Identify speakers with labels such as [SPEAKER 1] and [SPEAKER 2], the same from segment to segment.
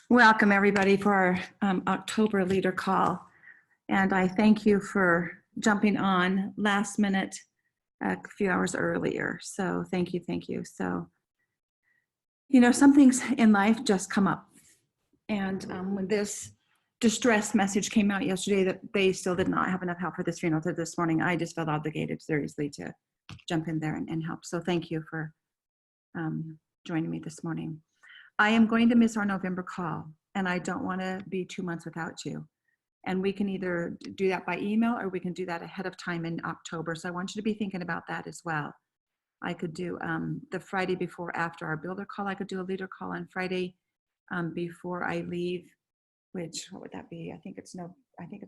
[SPEAKER 1] Welcome, everybody, for our October leader call. And I thank you for jumping on last minute, a few hours earlier. So thank you, thank you. So, you know, some things in life just come up. And when this distress message came out yesterday that they still did not have enough help for this funeral to this morning, I just felt obligated, seriously, to jump in there and help. So thank you for joining me this morning. I am going to miss our November call, and I don't want to be 2 months without you. And we can either do that by email or we can do that ahead of time in October. So I want you to be thinking about that as well. I could do the Friday before, after our builder call. I could do a leader call on Friday before I leave, which, what would that be? I think it's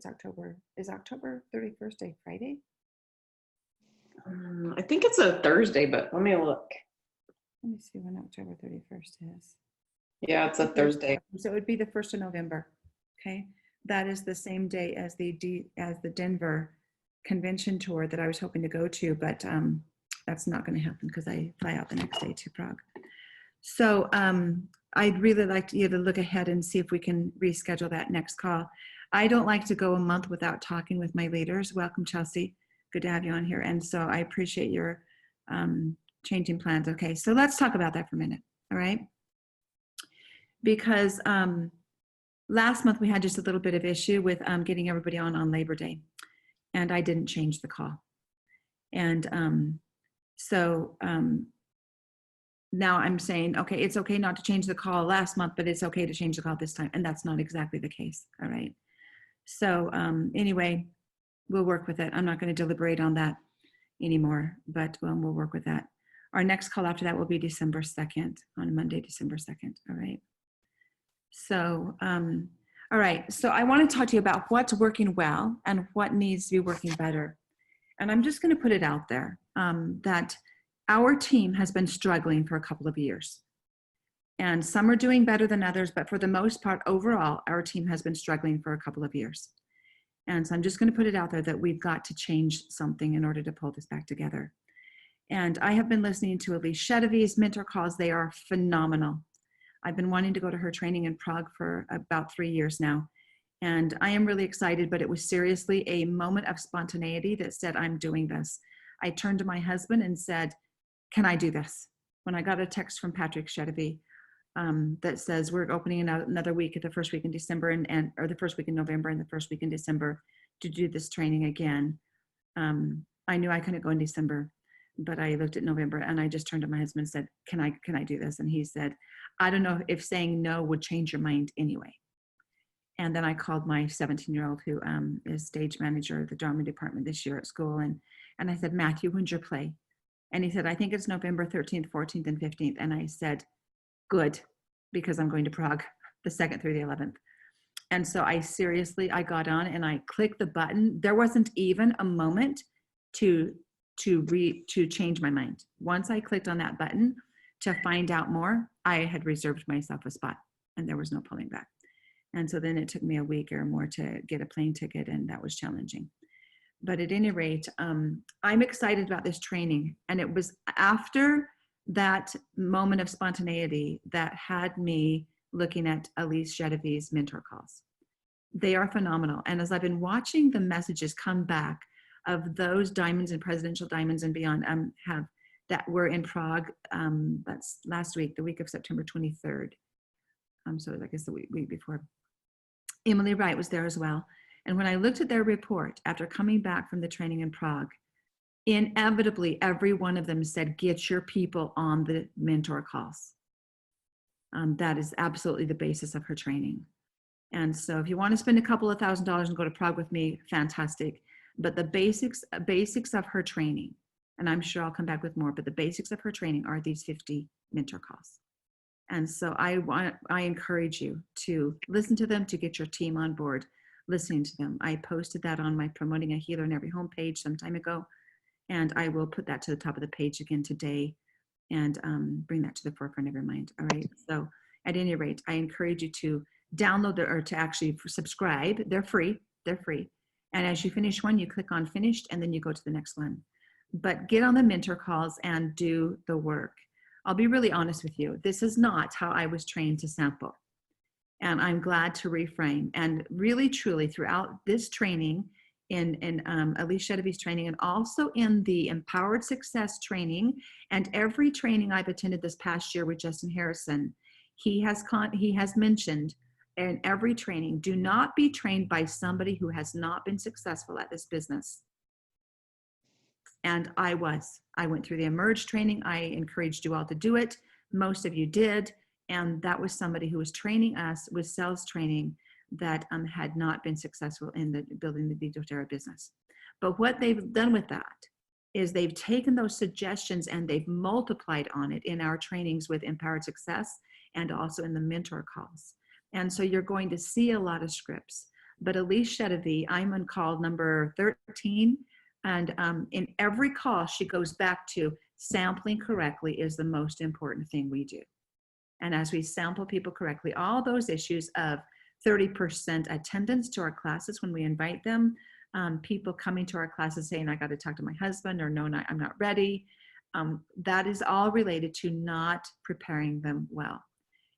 [SPEAKER 1] October. Is October 31st a Friday?
[SPEAKER 2] I think it's a Thursday, but let me look.
[SPEAKER 1] Let me see when October 31st is.
[SPEAKER 2] Yeah, it's a Thursday.
[SPEAKER 1] So it would be the 1st of November. Okay, that is the same day as the Denver convention tour that I was hoping to go to, but that's not going to happen because I fly out the next day to Prague. So I'd really like you to look ahead and see if we can reschedule that next call. I don't like to go a month without talking with my leaders. Welcome, Chelsea. Good to have you on here. And so I appreciate your changing plans. Okay, so let's talk about that for a minute. All right. Because last month we had just a little bit of issue with getting everybody on Labor Day, and I didn't change the call. And so now I'm saying, okay, it's okay not to change the call last month, but it's okay to change the call this time. And that's not exactly the case. All right. So anyway, we'll work with it. I'm not going to deliberate on that anymore, but we'll work with that. Our next call after that will be December 2nd, on Monday, December 2nd. All right. So, all right. So I want to talk to you about what's working well and what needs to be working better. And I'm just going to put it out there that our team has been struggling for a couple of years. And some are doing better than others, but for the most part, overall, our team has been struggling for a couple of years. And so I'm just going to put it out there that we've got to change something in order to pull this back together. And I have been listening to Elise Chedevy's mentor calls. They are phenomenal. I've been wanting to go to her training in Prague for about 3 years now. And I am really excited, but it was seriously a moment of spontaneity that said, I'm doing this. I turned to my husband and said, can I do this? When I got a text from Patrick Chedevy that says we're opening another week at the first week in December or the first week in November and the first week in December to do this training again. I knew I couldn't go in December, but I looked at November and I just turned to my husband and said, can I do this? And he said, I don't know if saying no would change your mind anyway. And then I called my 17-year-old who is stage manager of the drama department this year at school. And I said, Matthew, when's your play? And he said, I think it's November 13th, 14th, and 15th. And I said, good, because I'm going to Prague the 2nd through the 11th. And so I got on and I clicked the button. There wasn't even a moment to change my mind. Once I clicked on that button to find out more, I had reserved myself a spot and there was no pulling back. And so then it took me a week or more to get a plane ticket, and that was challenging. But at any rate, I'm excited about this training. And it was after that moment of spontaneity that had me looking at Elise Chedevy's mentor calls. They are phenomenal. And as I've been watching the messages come back of those diamonds and presidential diamonds and beyond that were in Prague, that's last week, the week of September 23rd. So I guess the week before. Emily Wright was there as well. And when I looked at their report after coming back from the training in Prague, inevitably every one of them said, get your people on the mentor calls. That is absolutely the basis of her training. And so if you want to spend a couple of $1,000s and go to Prague with me, fantastic. But the basics of her training, and I'm sure I'll come back with more, but the basics of her training are these 50 mentor calls. And so I encourage you to listen to them, to get your team on board listening to them. I posted that on my Promoting a Healer in Every Home page some time ago, and I will put that to the top of the page again today and bring that to the forefront of your mind. All right. So at any rate, I encourage you to download or to actually subscribe. They're free. They're free. And as you finish one, you click on finished and then you go to the next one. But get on the mentor calls and do the work. I'll be really honest with you. This is not how I was trained to sample. And I'm glad to reframe. And really, truly, throughout this training, in Elise Chedevy's training, and also in the Empowered Success training, and every training I've attended this past year with Justin Harrison, he has mentioned in every training, do not be trained by somebody who has not been successful at this business. And I went through the Emerge training. I encouraged you all to do it. Most of you did. And that was somebody who was training us with sales training that had not been successful in building the doTERRA business. But what they've done with that is they've taken those suggestions and they've multiplied on it in our trainings with Empowered Success and also in the mentor calls. And so you're going to see a lot of scripts. But Elise Chedevy, I'm on call number 13. And in every call, she goes back to sampling correctly is the most important thing we do. And as we sample people correctly, all those issues of 30% attendance to our classes when we invite them, people coming to our classes saying, I got to talk to my husband, or no, I'm not ready. That is all related to not preparing them well.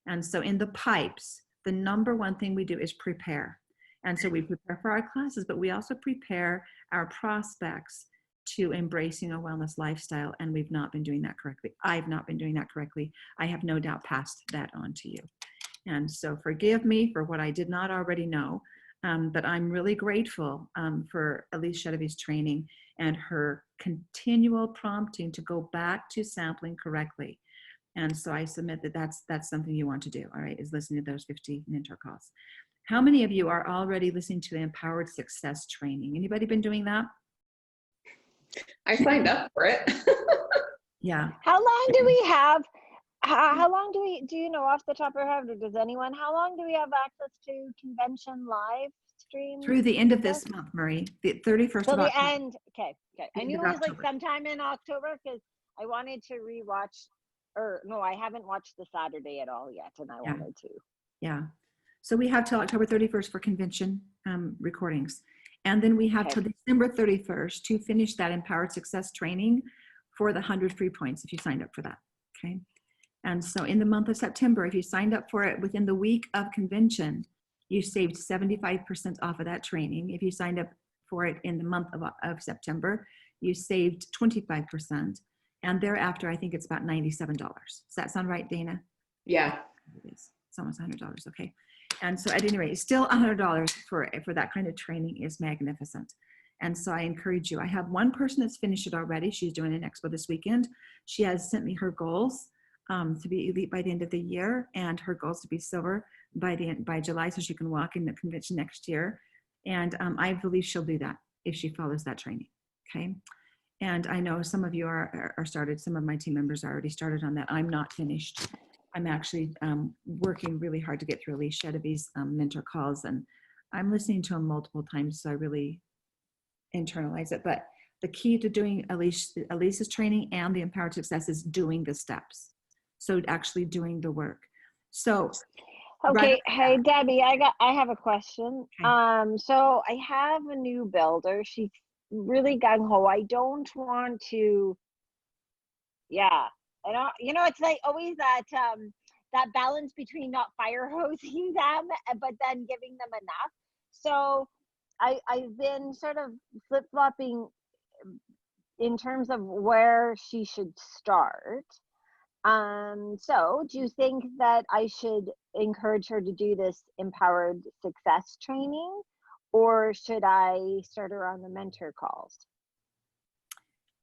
[SPEAKER 1] And so in the pipes, the number one thing we do is prepare. And so we prepare for our classes, but we also prepare our prospects to embracing a wellness lifestyle. And we've not been doing that correctly. I've not been doing that correctly. I have no doubt passed that on to you. And so forgive me for what I did not already know. But I'm really grateful for Elise Chedevy's training and her continual prompting to go back to sampling correctly. And so I submit that that's something you want to do, all right, is listen to those 50 mentor calls. How many of you are already listening to the Empowered Success training? Anybody been doing that?
[SPEAKER 2] I signed up for it.
[SPEAKER 1] Yeah.
[SPEAKER 3] How long do we have? How long do you know off the top of your head, or does anyone, how long do we have access to convention live stream?
[SPEAKER 1] Through the end of this month, Marie, the 31st
[SPEAKER 3] Till
[SPEAKER 1] of
[SPEAKER 3] the
[SPEAKER 1] October.
[SPEAKER 3] end. Okay. I knew it was like sometime in October because I wanted to rewatch, or no, I haven't watched the Saturday at all yet, and I wanted to.
[SPEAKER 1] Yeah. So we have till October 31st for convention recordings. And then we have till December 31st to finish that Empowered Success training for the 100 free points if you signed up for that. Okay. And so in the month of September, if you signed up for it within the week of convention, you saved 75% off of that training. If you signed up for it in the month of September, you saved 25%. And thereafter, I think it's about $97. Does that sound right, Dana?
[SPEAKER 2] Yeah.
[SPEAKER 1] It is. It's almost $100. Okay. And so at any rate, still $100 for that kind of training is magnificent. And so I encourage you. I have one person that's finished it already. She's doing an expo this weekend. She has sent me her goals to be elite by the end of the year, and her goals to be silver by July, so she can walk in the convention next year. And I believe she'll do that if she follows that training. Okay. And I know some of you are started. Some of my team members are already started on that. I'm not finished. I'm actually working really hard to get through Elise Chedevy's mentor calls, and I'm listening to them multiple times, so I really internalize it. But the key to doing Elise's training and the Empowered Success is doing the steps. So actually doing the work. So
[SPEAKER 3] okay, hey Debbie, I have a question.
[SPEAKER 1] Okay.
[SPEAKER 3] So I have a new builder. She's really gung-ho. I don't want to, I don't, it's like always that that balance between not fire hosing them but then giving them enough. So I've been sort of flip-flopping in terms of where she should start. So do you think that I should encourage her to do this Empowered Success training, or should I start her on the mentor calls?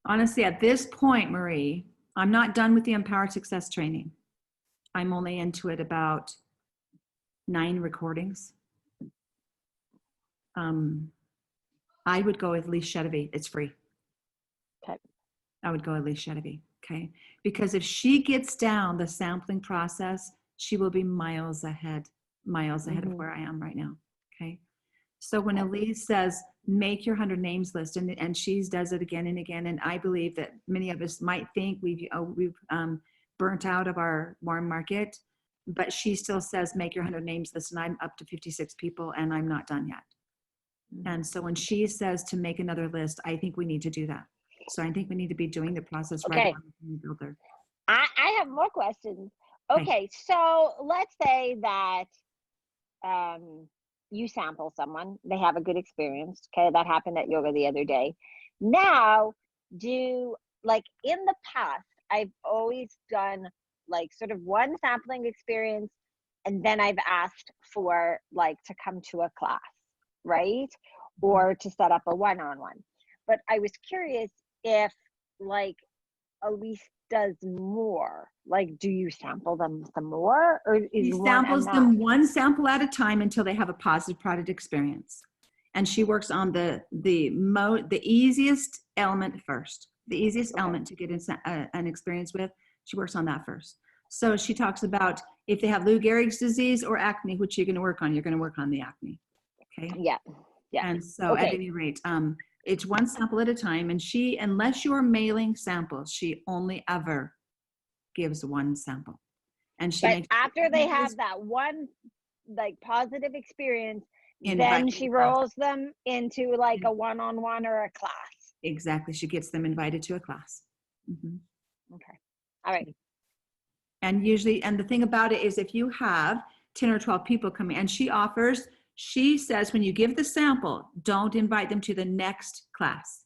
[SPEAKER 1] Honestly, at this point, Marie, I'm not done with the Empowered Success training. I'm only into it about 9 recordings. I would go with Elise Chedevy. It's free.
[SPEAKER 3] Okay.
[SPEAKER 1] I would go with Elise Chedevy. Okay. Because if she gets down the sampling process, she will be miles ahead of where I am right now. Okay. So when Elise says, make your 100 names list, and she does it again and again. And I believe that many of us might think we've burnt out of our warm market, but she still says, make your 100 names list. And I'm up to 56 people and I'm not done yet. And so when she says to make another list, I think we need to do that. So I think we need to be doing the process right on the builder.
[SPEAKER 3] I have more questions. Okay, so let's say that you sample someone, they have a good experience. Okay, that happened at yoga the other day. Now, like in the past, I've always done like sort of one sampling experience, and then I've asked for like to come to a class, right? Or to set up a one-on-one. But I was curious if like Elise does more. Like, do you sample them some more, or is
[SPEAKER 1] She
[SPEAKER 3] one
[SPEAKER 1] samples
[SPEAKER 3] enough?
[SPEAKER 1] them one sample at a time until they have a positive product experience. And she works on the easiest element first, the easiest
[SPEAKER 3] Okay.
[SPEAKER 1] element to get an experience with. She works on that first. So she talks about if they have Lou Gehrig's disease or acne, which you're going to work on. You're going to work on the acne. Okay.
[SPEAKER 3] Yeah. Yeah.
[SPEAKER 1] And so at
[SPEAKER 3] Okay.
[SPEAKER 1] any rate, it's one sample at a time. And she, unless you're mailing samples, she only ever gives one sample. And she
[SPEAKER 3] But
[SPEAKER 1] makes
[SPEAKER 3] after they have that one like positive experience,
[SPEAKER 1] Invite
[SPEAKER 3] then
[SPEAKER 1] them
[SPEAKER 3] she
[SPEAKER 1] to class.
[SPEAKER 3] rolls them into like a one-on-one or a class.
[SPEAKER 1] Exactly. She gets them invited to a class. Mhm.
[SPEAKER 3] Okay. All right.
[SPEAKER 1] And usually, and the thing about it is if you have 10 or 12 people coming, and she says, when you give the sample, don't invite them to the next class.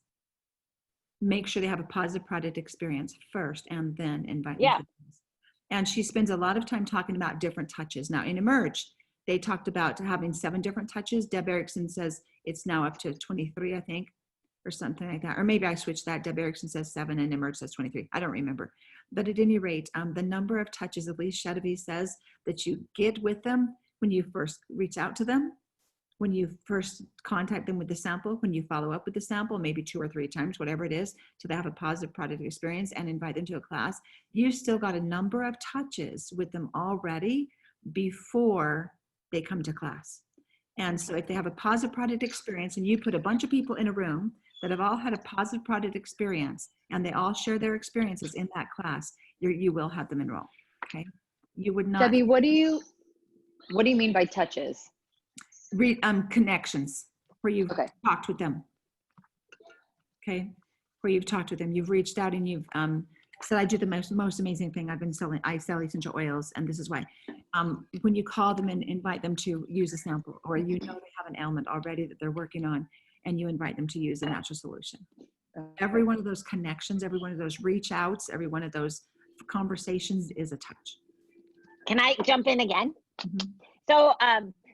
[SPEAKER 1] Make sure they have a positive product experience first and then invite them
[SPEAKER 3] Yeah.
[SPEAKER 1] to the class. And she spends a lot of time talking about different touches. Now in Emerge, they talked about having 7 different touches. Deb Erickson says it's now up to 23, I think, or something like that. Or maybe I switched that. Deb Erickson says 7 and Emerge says 23. I don't remember. But at any rate, the number of touches, Elise Chedevy says, that you get with them when you first reach out to them, when you first contact them with the sample, when you follow up with the sample, maybe 2 or 3 times, whatever it is, till they have a positive product experience and invite them to a class, you've still got a number of touches with them already before they come to class. And so if they have a positive product experience and you put a bunch of people in a room that have all had a positive product experience and they all share their experiences in that class, you will have them enroll. Okay. You would not
[SPEAKER 2] Debbie, what do you mean by touches?
[SPEAKER 1] connections where you've
[SPEAKER 2] Okay.
[SPEAKER 1] talked with them. Okay. Where you've talked with them, you've reached out and you've said, I do the most amazing thing. I sell essential oils, and this is why. When you call them and invite them to use a sample, or you know they have an ailment already that they're working on, and you invite them to use a natural solution. Every one of those connections, every one of those reach outs, every one of those conversations is a touch.
[SPEAKER 3] Can I jump in again?
[SPEAKER 1] Mhm.
[SPEAKER 3] So,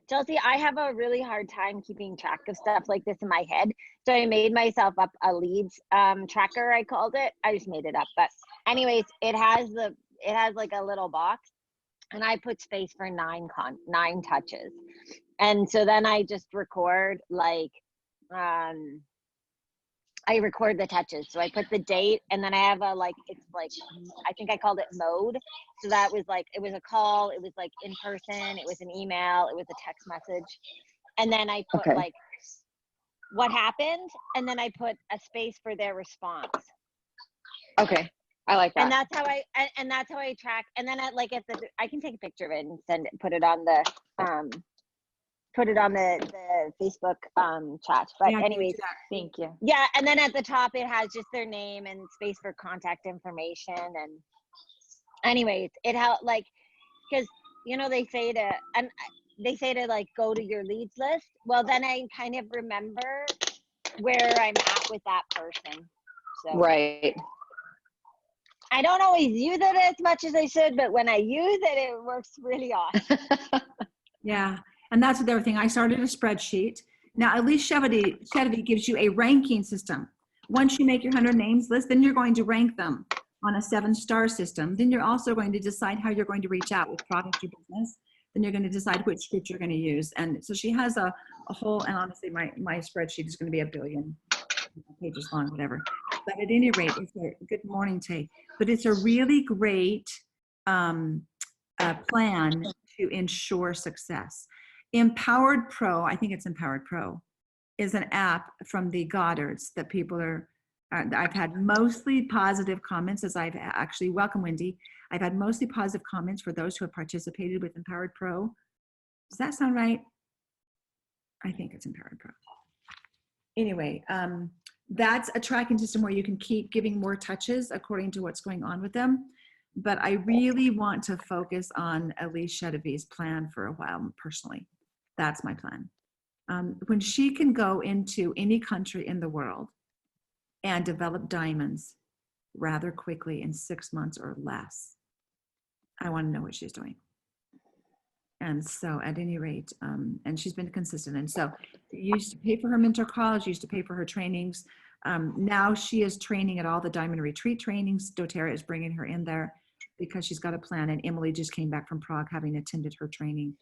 [SPEAKER 3] Chelsea, I have a really hard time keeping track of stuff like this in my head. So I made myself up a leads tracker, I called it. I just made it up. But anyways, it has like a little box, and I put space for 9 touches. And so then I just record like I record the touches. So I put the date, and then I have it's like, I think I called it mode. So that was like, it was a call, it was like in person, it was an email, it was a text message. And then I put like what happened, and then I put a space for their response.
[SPEAKER 2] Okay. I like that.
[SPEAKER 3] And that's how I track. And then I can take a picture of it and send it, put it on the Facebook chat. But
[SPEAKER 1] Yeah,
[SPEAKER 3] anyways,
[SPEAKER 2] Thank you.
[SPEAKER 3] yeah, and then at the top it has just their name and space for contact information. And anyways, it helped, like, because they say to like go to your leads list. Well, then I kind of remember where I'm at with that person. So
[SPEAKER 2] Right.
[SPEAKER 3] I don't always use it as much as I should, but when I use it, it works really awesome.
[SPEAKER 1] Yeah. And that's the other thing. I started a spreadsheet. Now, Elise Chedevy gives you a ranking system. Once you make your 100 names list, then you're going to rank them on a 7-star system. Then you're also going to decide how you're going to reach out with product or business. Then you're going to decide which script you're going to use. And so she has a whole, and honestly, my spreadsheet is going to be 1 billion pages long, whatever. But at any rate, it's a good morning, Tay. But it's a really great plan to ensure success. Empowered Pro, I think it's Empowered Pro, is an app from the Goddards that people I've had mostly positive comments as I've actually, welcome Wendy. I've had mostly positive comments for those who have participated with Empowered Pro. Does that sound right? I think it's Empowered Pro. Anyway, that's a tracking system where you can keep giving more touches according to what's going on with them. But I really want to focus on Elise Chedevy's plan for a while personally. That's my plan. When she can go into any country in the world and develop diamonds rather quickly in 6 months or less, I want to know what she's doing. And so at any rate, and she's been consistent. And so you used to pay for her mentor calls, used to pay for her trainings. Now she is training at all the Diamond Retreat trainings. doTERRA is bringing her in there because she's got a plan. And Emily just came back from Prague having attended her training.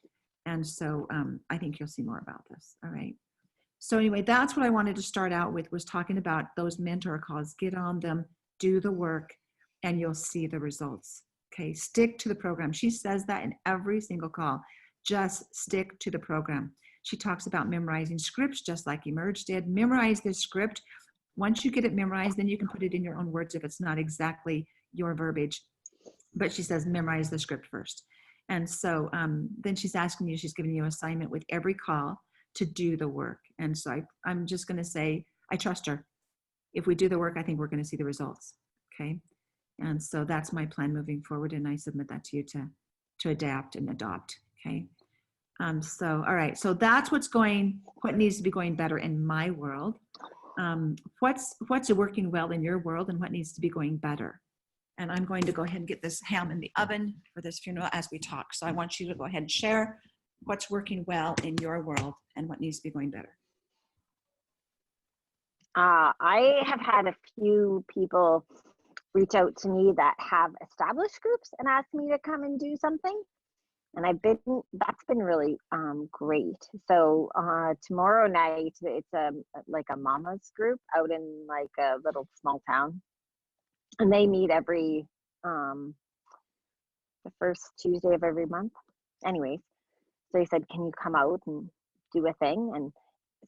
[SPEAKER 1] And so I think you'll see more about this. All right. So anyway, that's what I wanted to start out with, was talking about those mentor calls. Get on them, do the work, and you'll see the results. Okay, stick to the program. She says that in every single call. Just stick to the program. She talks about memorizing scripts, just like Emerge did. Memorize this script. Once you get it memorized, then you can put it in your own words if it's not exactly your verbiage. But she says memorize the script first. And so then she's asking you, she's giving you an assignment with every call to do the work. And so I'm just going to say, I trust her. If we do the work, I think we're going to see the results. Okay. And so that's my plan moving forward. And I submit that to you to adapt and adopt. Okay. So, all right. So that's what needs to be going better in my world. What's working well in your world, and what needs to be going better? And I'm going to go ahead and get this ham in the oven for this funeral as we talk. So I want you to go ahead and share what's working well in your world and what needs to be going better.
[SPEAKER 3] I have had a few people reach out to me that have established groups and ask me to come and do something. And that's been really great. So tomorrow night, it's like a mama's group out in like a little small town. And they meet every, the first Tuesday of every month. Anyways, so he said, can you come out and do a thing? And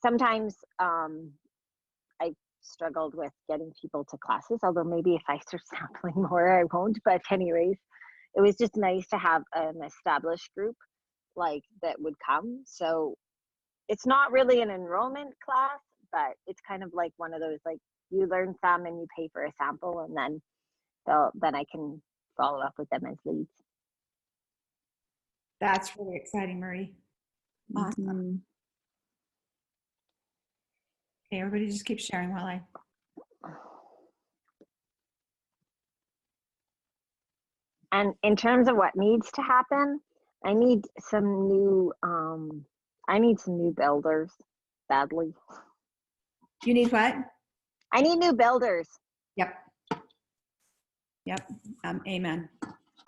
[SPEAKER 3] sometimes I struggled with getting people to classes, although maybe if I start sampling more, I won't. But anyways, it was just nice to have an established group like that would come. So it's not really an enrollment class, but it's kind of like one of those, like you learn some and you pay for a sample, and then I can follow up with them as leads.
[SPEAKER 1] That's really exciting, Marie. Awesome.
[SPEAKER 3] Mm-hmm.
[SPEAKER 1] Okay, everybody just keep sharing while I.
[SPEAKER 3] And in terms of what needs to happen, I need some new builders badly.
[SPEAKER 1] You need what?
[SPEAKER 3] I need new builders.
[SPEAKER 1] Yep. Amen.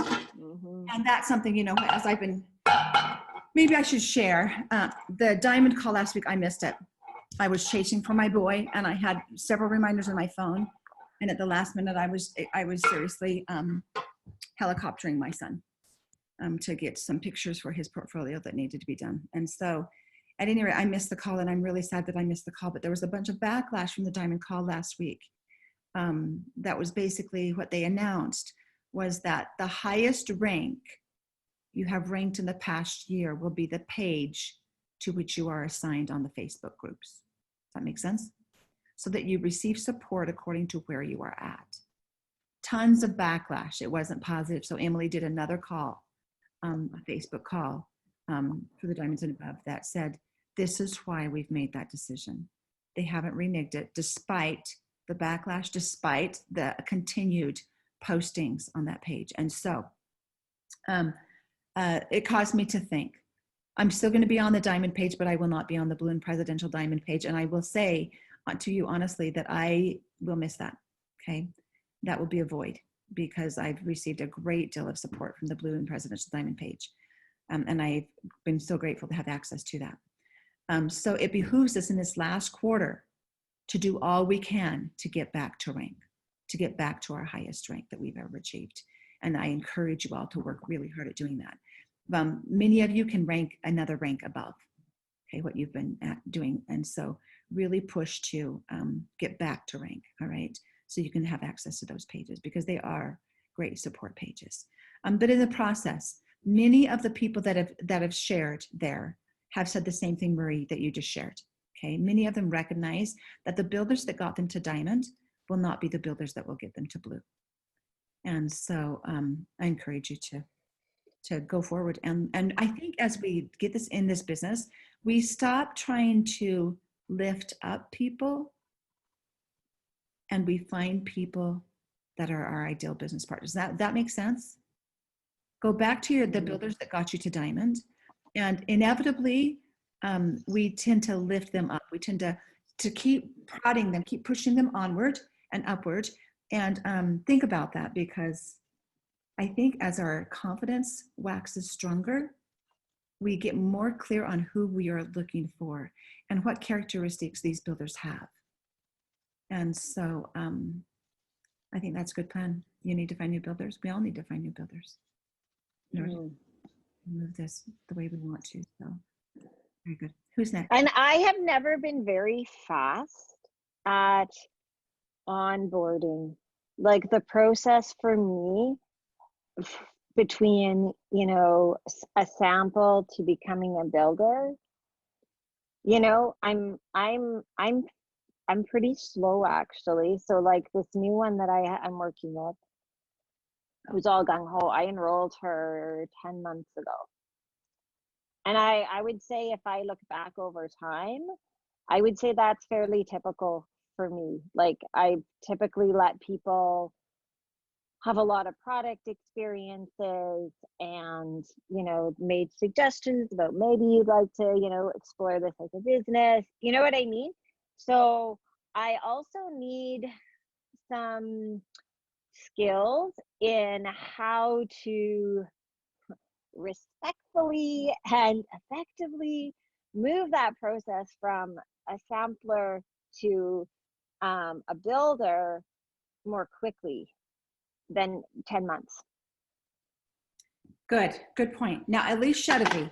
[SPEAKER 3] Mm-hmm.
[SPEAKER 1] And that's something, as I've been, maybe I should share. The diamond call last week, I missed it. I was chasing for my boy, and I had several reminders on my phone. And at the last minute, I was seriously helicoptering my son to get some pictures for his portfolio that needed to be done. And so at any rate, I missed the call, and I'm really sad that I missed the call. But there was a bunch of backlash from the diamond call last week. That was basically what they announced, was that the highest rank you have ranked in the past year will be the page to which you are assigned on the Facebook groups. Does that make sense? So that you receive support according to where you are at. Tons of backlash. It wasn't positive. So Emily did another call, a Facebook call for the Diamonds and Above that said, this is why we've made that decision. They haven't reneged it despite the backlash, despite the continued postings on that page. And so it caused me to think, I'm still going to be on the diamond page, but I will not be on the Blue and Presidential Diamond page. And I will say to you honestly that I will miss that. Okay. That will be a void, because I've received a great deal of support from the Blue and Presidential Diamond page. And I've been so grateful to have access to that. So it behooves us in this last quarter to do all we can to get back to rank, to get back to our highest rank that we've ever achieved. And I encourage you all to work really hard at doing that. Many of you can rank another rank above, okay, what you've been doing. And so really push to get back to rank, all right? So you can have access to those pages, because they are great support pages. But in the process, many of the people that have shared there have said the same thing, Marie, that you just shared. Okay, many of them recognize that the builders that got them to diamond will not be the builders that will get them to blue. And so I encourage you to to go forward. And I think as we get this in this business, we stop trying to lift up people and we find people that are our ideal business partners. That makes sense? Go back to the builders that got you to diamond, and inevitably we tend to lift them up. We tend to keep prodding them, keep pushing them onward and upward. And think about that, because I think as our confidence waxes stronger, we get more clear on who we are looking for and what characteristics these builders have. And so I think that's a good plan. You need to find new builders. We all need to find new builders in order to move this the way we want to. So very good. Who's next?
[SPEAKER 3] And I have never been very fast at onboarding. Like the process for me between, you know, a sample to becoming a builder, you know, I'm pretty slow actually. So like this new one that I'm working with, who's all gung-ho, I enrolled her 10 months ago. And I would say if I look back over time, I would say that's fairly typical for me. Like I typically let people have a lot of product experiences and, you know, made suggestions about maybe you'd like to, you know, explore this as a business. You know what I mean? So I also need some skills in how to respectfully and effectively move that process from a sampler to a builder more quickly than 10 months.
[SPEAKER 1] Good point. Now, Elise Shedevy,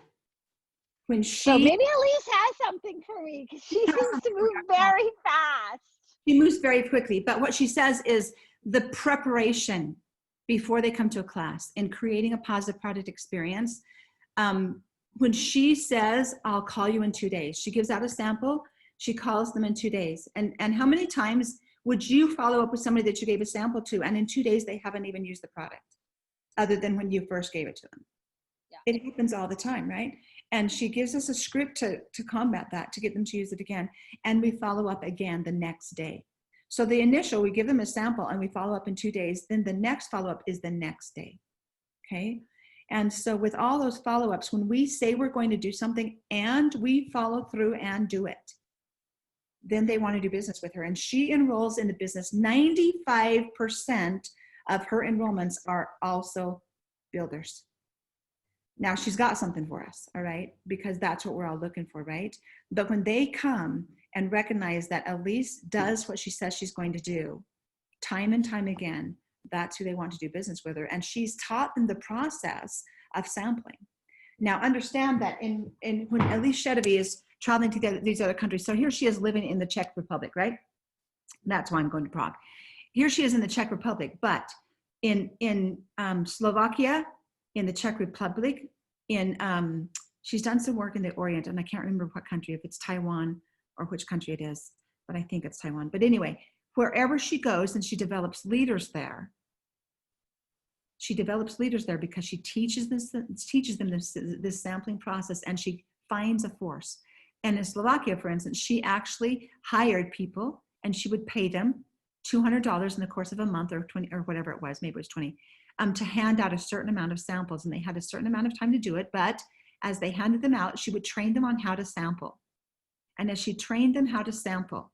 [SPEAKER 1] when
[SPEAKER 3] So
[SPEAKER 1] she
[SPEAKER 3] maybe Elise has something for me because she seems to move very fast.
[SPEAKER 1] she moves very quickly, but what she says is the preparation before they come to a class and creating a positive product experience. When she says, I'll call you in 2 days, she gives out a sample, she calls them in 2 days. And how many times would you follow up with somebody that you gave a sample to and in 2 days they haven't even used the product other than when you first gave it to them? Yeah. It happens all the time, right? And she gives us a script to combat that, to get them to use it again. And we follow up again the next day. So the initial, we give them a sample and we follow up in 2 days. Then the next follow-up is the next day, okay? And so with all those follow-ups, when we say we're going to do something and we follow through and do it, then they want to do business with her. And she enrolls in the business. 95% of her enrollments are also builders. Now she's got something for us, all right? Because that's what we're all looking for, right? But when they come and recognize that Elise does what she says she's going to do, time and time again, that's who they want to do business with her. And she's taught them the process of sampling. Now understand that when Elise Shedevy is traveling to these other countries, so here she is living in the Czech Republic, right? That's why I'm going to Prague. Here she is in the Czech Republic, but in Slovakia, in the Czech Republic, she's done some work in the Orient, and I can't remember what country, if it's Taiwan or which country it is, but I think it's Taiwan. But anyway, wherever she goes and she develops leaders there, because she teaches them this sampling process, and she finds a force. And in Slovakia, for instance, she actually hired people and she would pay them $200 in the course of a month, or 20 or whatever it was, maybe it was 20, to hand out a certain amount of samples. And they had a certain amount of time to do it, but as they handed them out, she would train them on how to sample. And as she trained them how to sample,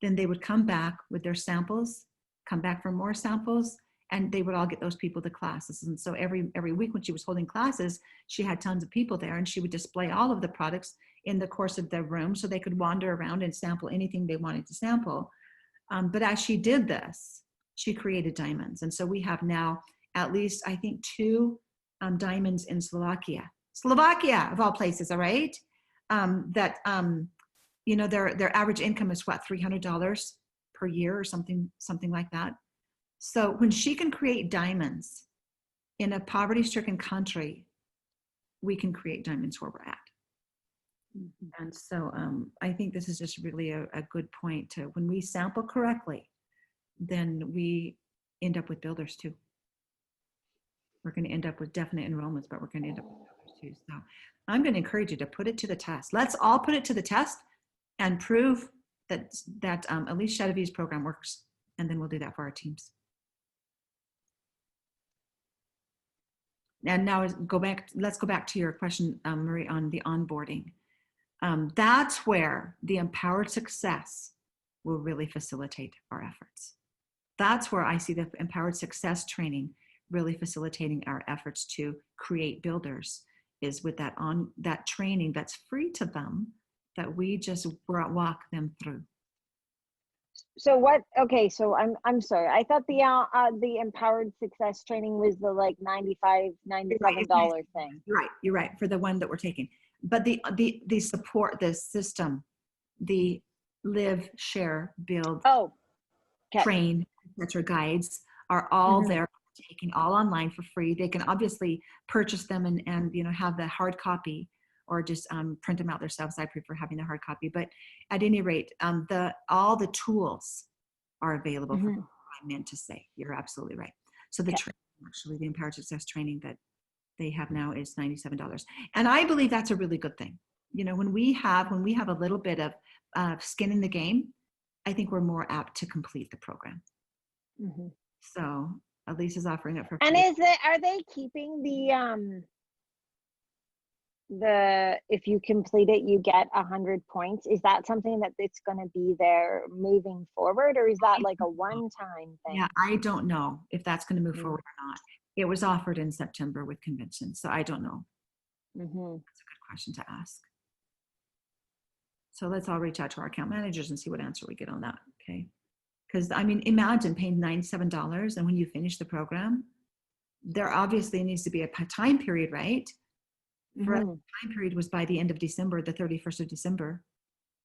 [SPEAKER 1] then they would come back with their samples, come back for more samples, and they would all get those people to classes. And so every week when she was holding classes, she had tons of people there, and she would display all of the products in the course of the room so they could wander around and sample anything they wanted to sample. But as she did this, she created diamonds. And so we have now at least, I think, 2 diamonds in Slovakia, of all places, all right? You know, their average income is what, $300 per year or something like that. So when she can create diamonds in a poverty-stricken country, we can create diamonds where we're at. Mm-hmm. And so I think this is just really a good point to, when we sample correctly, then we end up with builders too. we're going to end up with definite enrollments, but we're going to end up with others too. So I'm going to encourage you to put it to the test. Let's all put it to the test and prove that Elise Chedevie's program works. And then we'll do that for our teams. And now let's go back to your question, Marie, on the onboarding. That's where the Empowered Success will really facilitate our efforts. That's where I see the Empowered Success training really facilitating our efforts to create builders, is with that training that's free to them, that we just walk them through.
[SPEAKER 3] So what? Okay, so I'm sorry. I thought the Empowered Success training was the like $97 thing.
[SPEAKER 1] You're right for the one that we're taking. But the support, the system, the live, share, build,
[SPEAKER 3] Oh, okay.
[SPEAKER 1] train, etc. guides are all there, taking all online for free. They can obviously purchase them and have the hard copy, or just print them out themselves. I prefer having the hard copy. But at any rate, all the tools are available for what I meant to say. You're absolutely right. So the training, actually, the Empowered Success training that they have now is $97. And I believe that's a really good thing. When we have a little bit of skin in the game, I think we're more apt to complete the program. So Elise is offering it for free.
[SPEAKER 3] And are they keeping the if you complete it you get 100 points? Is that something that it's going to be there moving forward, or is that like a one-time thing?
[SPEAKER 1] Yeah, I don't know if that's going to move forward or not. It was offered in September with convention, so I don't know. That's a good question to ask. So let's all reach out to our account managers and see what answer we get on that. Okay. Because imagine paying $97, and when you finish the program, there obviously needs to be a time period, right? For us, the time period was by the end of December, the 31st of December,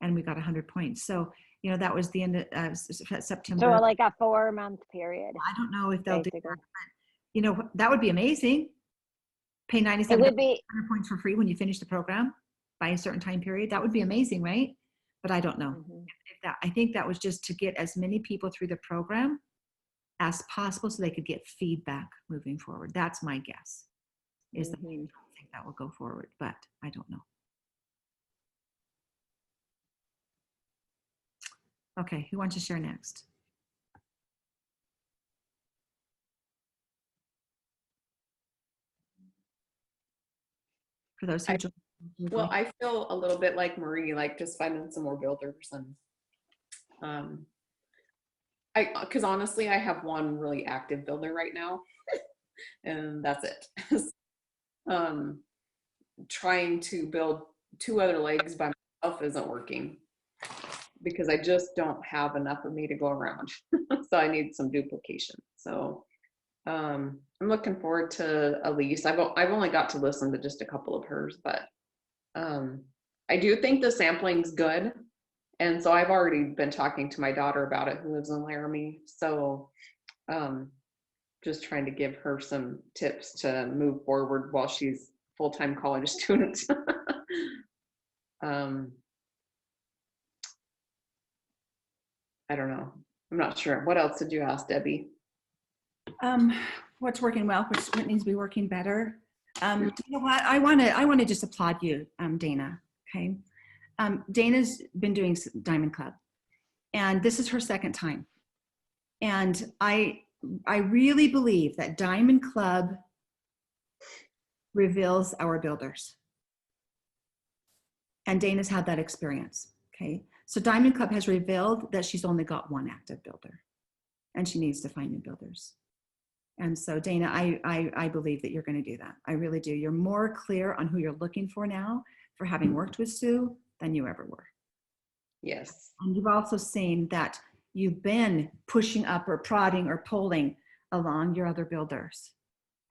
[SPEAKER 1] and we got 100 points. So, that was the end of September.
[SPEAKER 3] So like a 4-month period.
[SPEAKER 1] I don't know if they'll
[SPEAKER 3] basically
[SPEAKER 1] do that, but, that would be amazing. Pay $97
[SPEAKER 3] it would be
[SPEAKER 1] 100 points for free when you finish the program by a certain time period. That would be amazing, right? But I don't know. I think that was just to get as many people through the program as possible so they could get feedback moving forward. That's my guess. Is that I don't think that will go forward, but I don't know. Okay, who wants to share next? For those who joined.
[SPEAKER 4] Well, I feel a little bit like Marie, like just finding some more builders, and because honestly, I have one really active builder right now, and that's it. Trying to build 2 other legs by myself isn't working because I just don't have enough of me to go around. So I need some duplication. So I'm looking forward to Elise. I've only got to listen to just a couple of hers, but I do think the sampling's good. And so I've already been talking to my daughter about it, who lives in Laramie. So just trying to give her some tips to move forward while she's full-time college student. I don't know. I'm not sure. What else did you ask, Debbie?
[SPEAKER 1] What's working well, what needs to be working better? You know what? I want to just applaud you, Dana. Okay. Dana's been doing Diamond Club, and this is her 2nd time. And I really believe that Diamond Club reveals our builders. And Dana's had that experience. Okay. So Diamond Club has revealed that she's only got one active builder, and she needs to find new builders. And so Dana, I believe that you're going to do that. I really do. You're more clear on who you're looking for now for having worked with Sue than you ever were.
[SPEAKER 4] Yes.
[SPEAKER 1] And you've also seen that you've been pushing up or prodding or pulling along your other builders.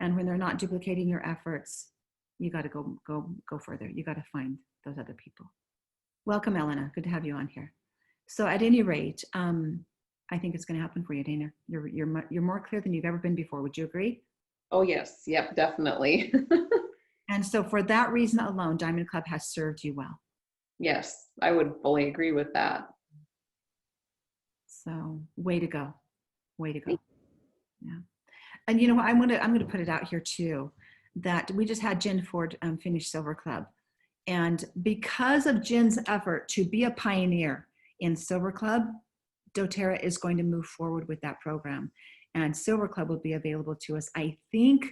[SPEAKER 1] And when they're not duplicating your efforts, you got to go further. You got to find those other people. Welcome, Elena. Good to have you on here. So at any rate, I think it's going to happen for you, Dana. You're more clear than you've ever been before. Would you agree?
[SPEAKER 4] Oh, yes. Yep, definitely.
[SPEAKER 1] And so for that reason alone, Diamond Club has served you well.
[SPEAKER 4] Yes, I would fully agree with that.
[SPEAKER 1] So way to go. Way to go. Yeah. And you know what? I'm gonna put it out here too, that we just had Jen Ford finish Silver Club, and because of Jen's effort to be a pioneer in Silver Club, DoTerra is going to move forward with that program, and Silver Club will be available to us, I think,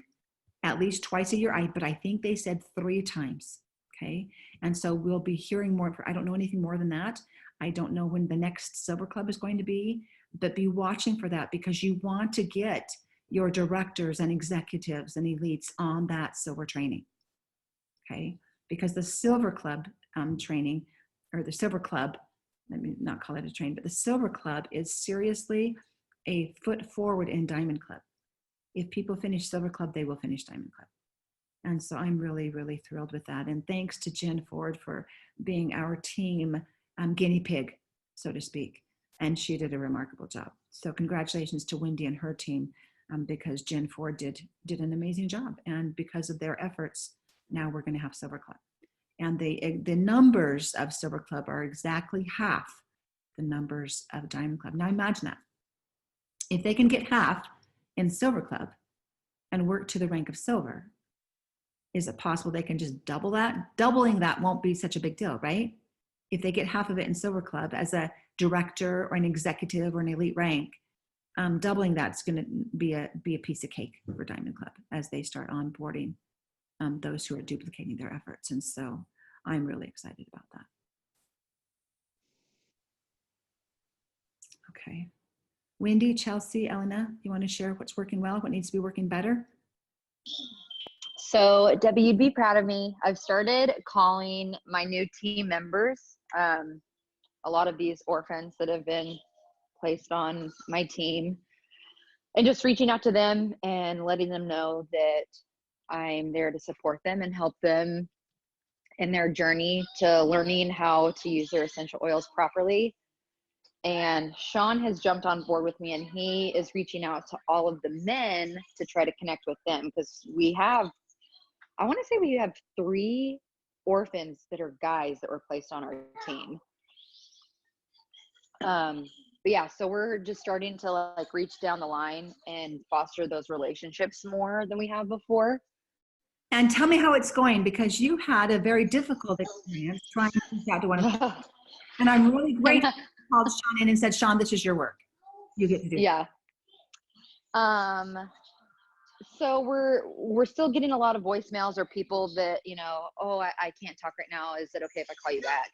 [SPEAKER 1] at least twice a year. But I think they said 3 times. Okay, and so we'll be hearing more. I don't know anything more than that. I don't know when the next Silver Club is going to be, but be watching for that, because you want to get your directors and executives and elites on that silver training. Okay, because the Silver Club training, or the Silver Club, let me not call it a train, but the Silver Club is seriously a foot forward in Diamond Club. If people finish Silver Club, they will finish Diamond Club. And so I'm really, really thrilled with that. And thanks to Jen Ford for being our team guinea pig, so to speak. And she did a remarkable job. So congratulations to Wendy and her team, because Jen Ford did an amazing job. And because of their efforts, now we're going to have Silver Club. And the numbers of Silver Club are exactly half the numbers of Diamond Club. Now imagine that. If they can get half in Silver Club and work to the rank of silver, is it possible they can just double that? Doubling that won't be such a big deal, right? If they get half of it in Silver Club as a director or an executive or an elite rank, doubling that's going to be a piece of cake for Diamond Club as they start onboarding those who are duplicating their efforts. And so I'm really excited about that. Okay. Wendy, Chelsea, Elena, you want to share what's working well, what needs to be working better?
[SPEAKER 2] So Debbie, you'd be proud of me. I've started calling my new team members, a lot of these orphans that have been placed on my team, and just reaching out to them and letting them know that I'm there to support them and help them in their journey to learning how to use their essential oils properly. And Sean has jumped on board with me, and he is reaching out to all of the men to try to connect with them, because we have 3 orphans that are guys that were placed on our team. But yeah, so we're just starting to like reach down the line and foster those relationships more than we have before.
[SPEAKER 1] And tell me how it's going, because you had a very difficult experience trying to reach out to one of them. And I'm really grateful you called Sean in and said, Sean, this is your work. You get to do it.
[SPEAKER 2] Yeah. So we're still getting a lot of voicemails or people that, you know, oh, I can't talk right now. Is it okay if I call you back?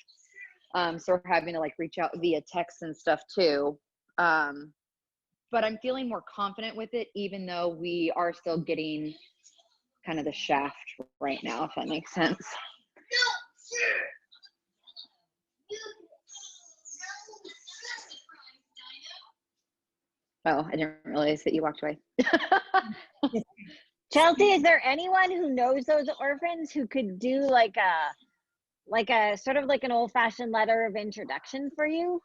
[SPEAKER 2] So we're having to like reach out via text and stuff too. But I'm feeling more confident with it, even though we are still getting kind of the shaft right now, if that makes sense. Oh, I didn't realize that you walked away.
[SPEAKER 3] Chelsea, is there anyone who knows those orphans who could do like a sort of like an old-fashioned letter of introduction for you?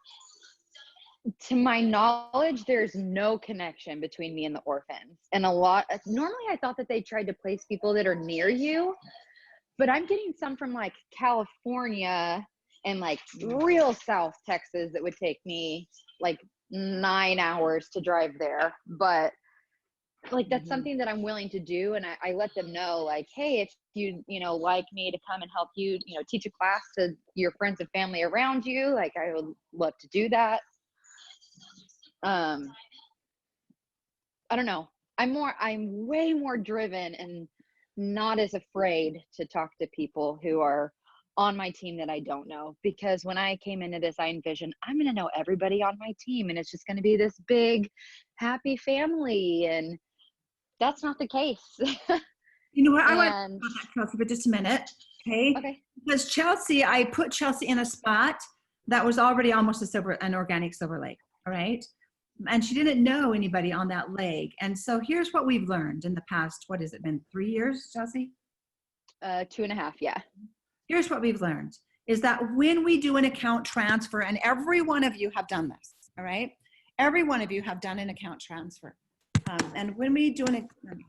[SPEAKER 2] To my knowledge, there's no connection between me and the orphans. And normally I thought that they tried to place people that are near you, but I'm getting some from like California and like real South Texas that would take me like 9 hours to drive there. But like, that's something that I'm willing to do. And I let them know, like, hey, if you like me to come and help you, teach a class to your friends and family around you, like, I would love to do that. I don't know. I'm way more driven and not as afraid to talk to people who are on my team that I don't know, because when I came into this, I envisioned I'm going to know everybody on my team and it's just going to be this big, happy family. And that's not the case.
[SPEAKER 1] You know what? I want to talk about that, Chelsea, for just a minute. Okay.
[SPEAKER 2] Okay.
[SPEAKER 1] Because Chelsea, I put Chelsea in a spot that was already almost an organic silver lake. All right. And she didn't know anybody on that lake. And so here's what we've learned in the past. What has it been? 3 years, Chelsea?
[SPEAKER 2] 2.5. Yeah.
[SPEAKER 1] Here's what we've learned is that when we do an account transfer, and every one of you have done this, all right? Every one of you have done an account transfer. And when we do let me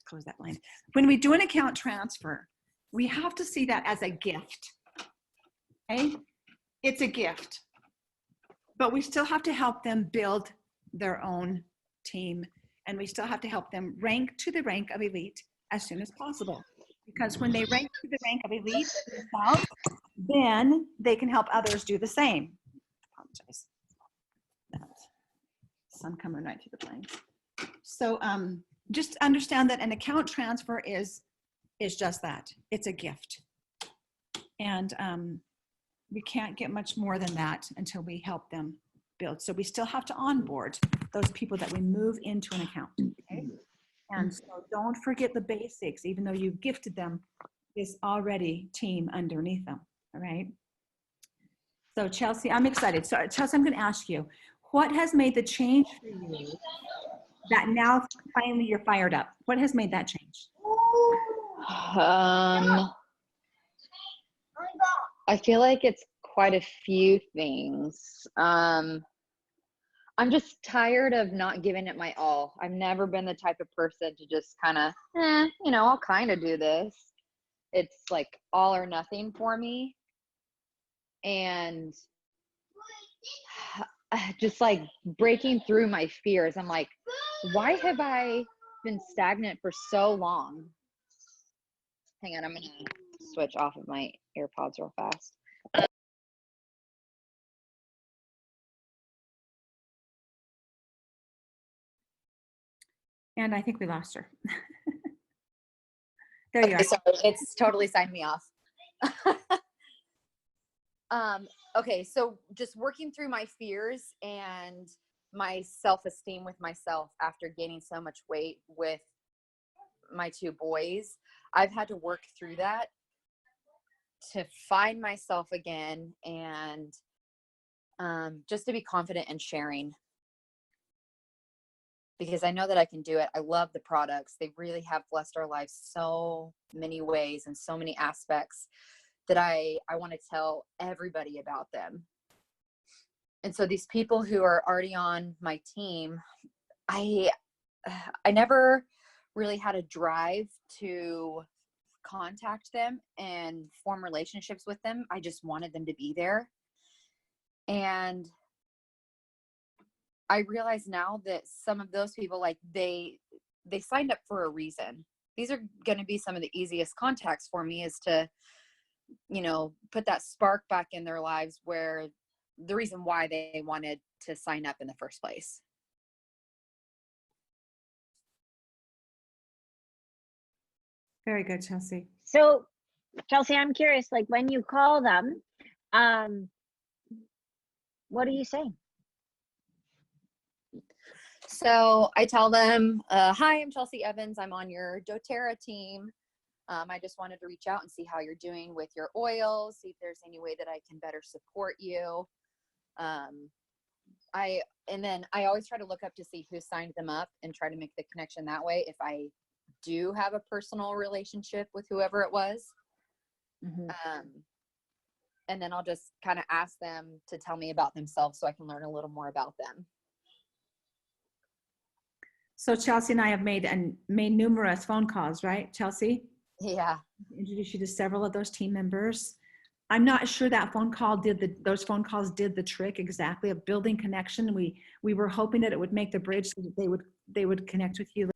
[SPEAKER 1] close that line. When we do an account transfer, we have to see that as a gift, okay? It's a gift, but we still have to help them build their own team And we still have to help them rank to the rank of elite as soon as possible. Because when they rank to the rank of elite themselves, then they can help others do the same. Apologize. Sun coming right through the blinds. So just understand that an account transfer is just that. It's a gift. And we can't get much more than that until we help them build. So we still have to onboard those people that we move into an account. Okay? And so don't forget the basics, even though you've gifted them this already team underneath them. All right. So Chelsea, I'm excited. So Chelsea, I'm going to ask you, what has made the change for you that now finally you're fired up? What has made that change?
[SPEAKER 2] I feel like it's quite a few things. I'm just tired of not giving it my all. I've never been the type of person to just kind of, I'll kind of do this. It's like all or nothing for me. And just like breaking through my fears. I'm like, why have I been stagnant for so long? Hang on, I'm going to switch off of my AirPods real fast.
[SPEAKER 1] And I think we lost her. There you are.
[SPEAKER 2] Sorry, it's totally signed me off. Okay, so just working through my fears and my self-esteem with myself after gaining so much weight with my two boys, I've had to work through that to find myself again and just to be confident in sharing, because I know that I can do it. I love the products. They really have blessed our lives so many ways and so many aspects that I want to tell everybody about them. And so these people who are already on my team, I never really had a drive to contact them and form relationships with them. I just wanted them to be there. And I realize now that some of those people, like they signed up for a reason. These are going to be some of the easiest contacts for me, is to, put that spark back in their lives, where the reason why they wanted to sign up in the first place.
[SPEAKER 1] Very good, Chelsea.
[SPEAKER 3] So, Chelsea, I'm curious, like when you call them, what are you saying?
[SPEAKER 2] So I tell them, hi, I'm Chelsea Evans. I'm on your doTERRA team. I just wanted to reach out and see how you're doing with your oils, see if there's any way that I can better support you. And then I always try to look up to see who signed them up and try to make the connection that way, if I do have a personal relationship with whoever it was.
[SPEAKER 1] Mm-hmm.
[SPEAKER 2] And then I'll just kind of ask them to tell me about themselves so I can learn a little more about them.
[SPEAKER 1] So Chelsea and I have made numerous phone calls, right, Chelsea?
[SPEAKER 2] Yeah.
[SPEAKER 1] Introduce you to several of those team members. I'm not sure that those phone calls did the trick exactly of building connection. We were hoping that it would make the bridge so that they would connect with you.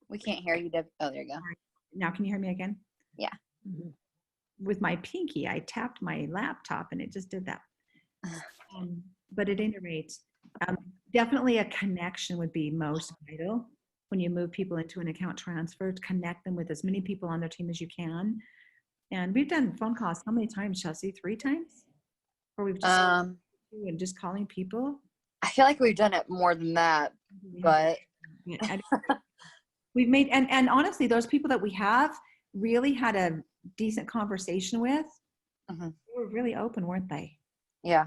[SPEAKER 2] We can't hear you, Deb. Oh, there you go.
[SPEAKER 1] Now, can you hear me again?
[SPEAKER 2] Yeah.
[SPEAKER 1] Mm-hmm. With my pinky, I tapped my laptop and it just did that. But at any rate, definitely a connection would be most vital when you move people into an account transfer. To connect them with as many people on their team as you can. And we've done phone calls how many times, Chelsea? 3 times? Or we've just and just calling people?
[SPEAKER 2] I feel like we've done it more than that, but
[SPEAKER 1] we've made, and honestly, those people that we have really had a decent conversation with, they were really open, weren't they?
[SPEAKER 2] Yeah.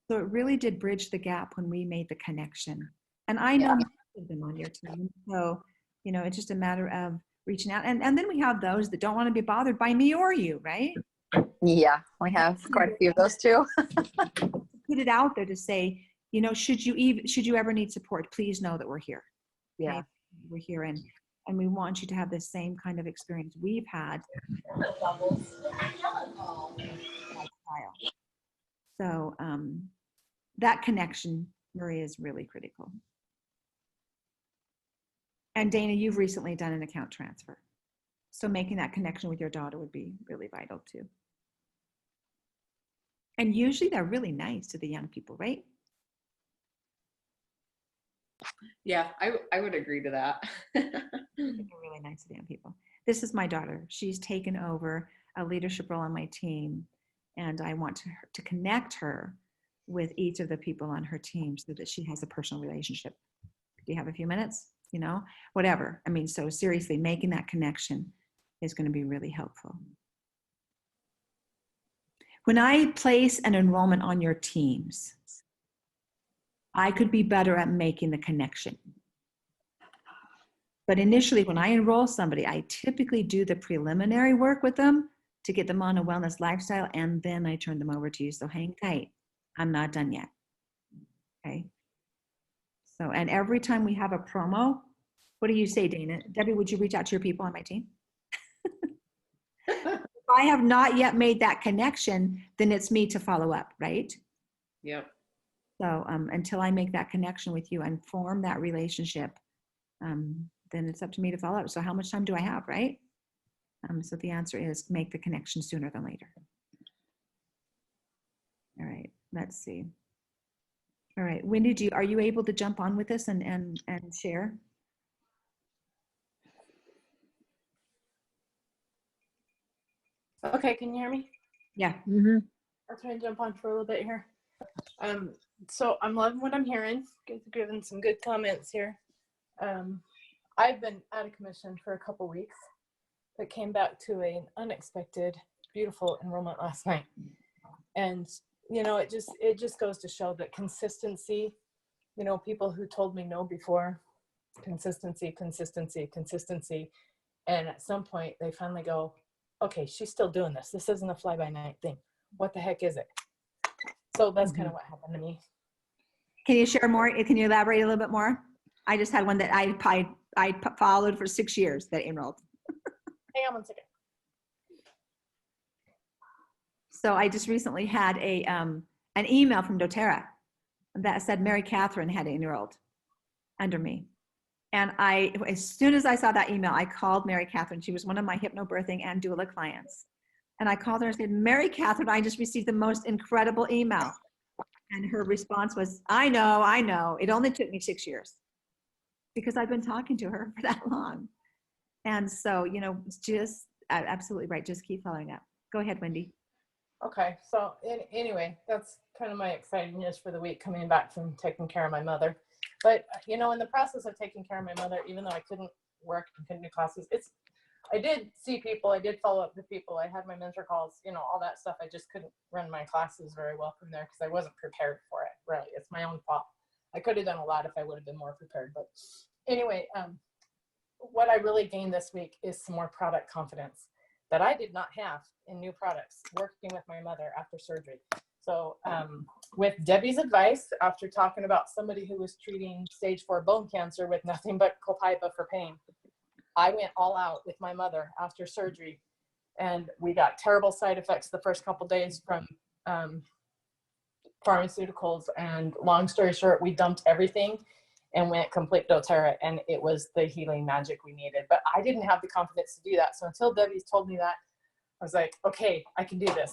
[SPEAKER 1] So it really did bridge the gap when we made the connection. And I know most of them on your team. So, it's just a matter of reaching out. And then we have those that don't want to be bothered by me or you, right?
[SPEAKER 2] Yeah, we have quite a few of those too.
[SPEAKER 1] Put it out there to say, should you ever need support, please know that we're here.
[SPEAKER 2] Yeah.
[SPEAKER 1] Okay? We're here and we want you to have the same kind of experience we've had. So that connection Maria is really critical. And Dana, you've recently done an account transfer. So making that connection with your daughter would be really vital too. And usually they're really nice to the young people, right?
[SPEAKER 4] Yeah, I would agree to that.
[SPEAKER 1] They're really nice to the young people. This is my daughter. She's taken over a leadership role on my team, and I want to connect her with each of the people on her team so that she has a personal relationship. Do you have a few minutes? You know, whatever. I mean, so seriously, making that connection is going to be really helpful. When I place an enrollment on your teams, I could be better at making the connection. But initially, when I enroll somebody, I typically do the preliminary work with them to get them on a wellness lifestyle, and then I turn them over to you. So hang tight. I'm not done yet. Okay. So, and every time we have a promo, what do you say, Dana? Debbie, would you reach out to your people on my team? If I have not yet made that connection, then it's me to follow up, right?
[SPEAKER 4] Yep.
[SPEAKER 1] So until I make that connection with you and form that relationship, then it's up to me to follow up. So how much time do I have, right? So the answer is make the connection sooner than later. All right, let's see. All right, Wendy, are you able to jump on with us and share?
[SPEAKER 5] Okay, can you hear me?
[SPEAKER 1] Yeah.
[SPEAKER 5] I'll try and jump on for a little bit here. So I'm loving what I'm hearing. Given some good comments here. I've been out of commission for a couple weeks, but came back to an unexpected, beautiful enrollment last night. And you know, it just goes to show that consistency. You know, people who told me no before, consistency, and at some point they finally go, okay, she's still doing this. This isn't a fly-by-night thing. What the heck is it? So that's kind of what happened to me.
[SPEAKER 1] Can you share more? Can you elaborate a little bit more? I just had one that I followed for 6 years that enrolled.
[SPEAKER 5] Hang on one second.
[SPEAKER 1] So I just recently had an email from doTERRA that said Mary Catherine had enrolled under me. And as soon as I saw that email, I called Mary Catherine. She was one of my hypnobirthing and doula clients. And I called her and said, Mary Catherine, I just received the most incredible email. And her response was, I know. It only took me 6 years because I've been talking to her for that long. And so, you know, just absolutely right. Just keep following up. Go ahead, Wendy.
[SPEAKER 5] Okay, so anyway, that's kind of my exciting news for the week, coming back from taking care of my mother. But, you know, in the process of taking care of my mother, even though I couldn't work and couldn't do classes, I did see people, I did follow up with people, I had my mentor calls, you know, all that stuff. I just couldn't run my classes very well from there because I wasn't prepared for it, really. It's my own fault. I could have done a lot if I would have been more prepared. But anyway, what I really gained this week is some more product confidence that I did not have in new products working with my mother after surgery. So with Debbie's advice, after talking about somebody who was treating stage 4 bone cancer with nothing but Copaiba for pain, I went all out with my mother after surgery, and we got terrible side effects the first couple days from pharmaceuticals. And long story short, we dumped everything and went complete doTERRA, and it was the healing magic we needed. But I didn't have the confidence to do that. So until Debbie told me that, I was like, okay, I can do this.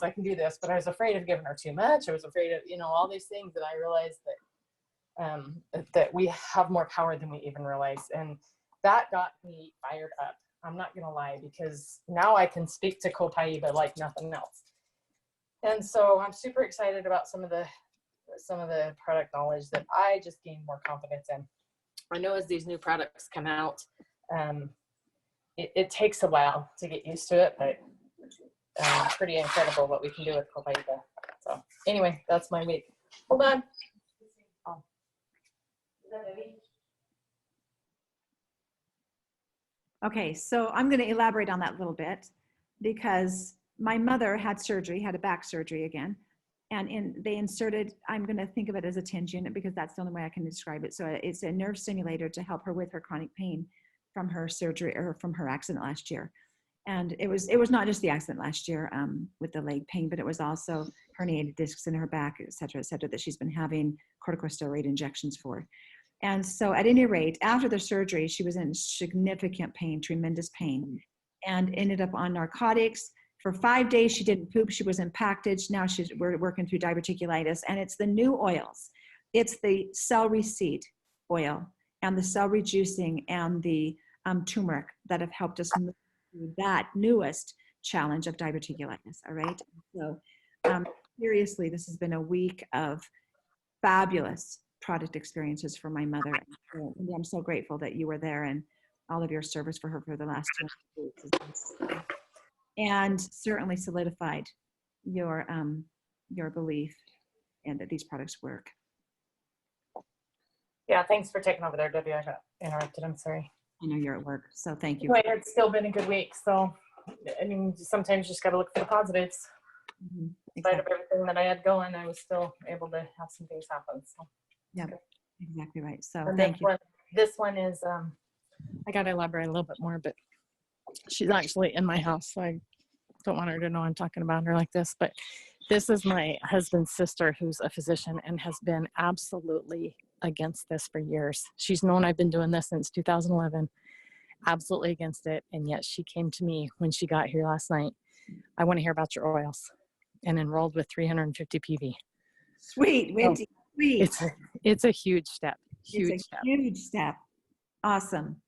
[SPEAKER 5] But I was afraid of giving her too much. I was afraid of, you know, all these things. And I realized that we have more power than we even realize. And that got me fired up. I'm not going to lie, because now I can speak to Copaiba like nothing else. And so I'm super excited about some of the product knowledge that I just gained more confidence in. I know as these new products come out, it takes a while to get used to it, but pretty incredible what we can do with Copaiba. So anyway, that's my week. Hold on. Oh. Is that Debbie?
[SPEAKER 1] Okay, so I'm going to elaborate on that a little bit because my mother had surgery, had a back surgery again. And they inserted, I'm going to think of it as a TENS unit because that's the only way I can describe it. So it's a nerve stimulator to help her with her chronic pain from her surgery or from her accident last year. And it was not just the accident last year with the leg pain, but it was also herniated discs in her back, et cetera, that she's been having corticosteroid injections for. And so at any rate, after the surgery, she was in significant pain, tremendous pain, and ended up on narcotics. For 5 days, she didn't poop. She was impacted. Now we're working through diverticulitis, and it's the new oils. It's the celery seed oil and the celery juicing and the turmeric that have helped us move through that newest challenge of diverticulitis. All right. So seriously, this has been a week of fabulous product experiences for my mother. So, I'm so grateful that you were there and all of your service for her for the last 2 weeks. And certainly solidified your belief and that these products work.
[SPEAKER 5] Yeah, thanks for taking over there, Debbie. I got interrupted. I'm sorry.
[SPEAKER 1] I know you're at work, so thank you.
[SPEAKER 5] But it's still been a good week. So, I mean, sometimes you just got to look for the positives.
[SPEAKER 1] Mhm,
[SPEAKER 5] In spite of
[SPEAKER 1] exactly.
[SPEAKER 5] everything that I had going, I was still able to have some things happen. So,
[SPEAKER 1] Yeah, exactly right. So
[SPEAKER 5] and
[SPEAKER 1] thank you.
[SPEAKER 5] This one is, I got to elaborate a little bit more, but she's actually in my house. So I don't want her to know I'm talking about her like this, but this is my husband's sister who's a physician and has been absolutely against this for years. She's known I've been doing this since 2011, absolutely against it. And yet she came to me when she got here last night. I want to hear about your oils, and enrolled with 350 PV.
[SPEAKER 1] Sweet, Wendy, sweet.
[SPEAKER 5] It's a huge step.
[SPEAKER 1] It's a huge step. Awesome.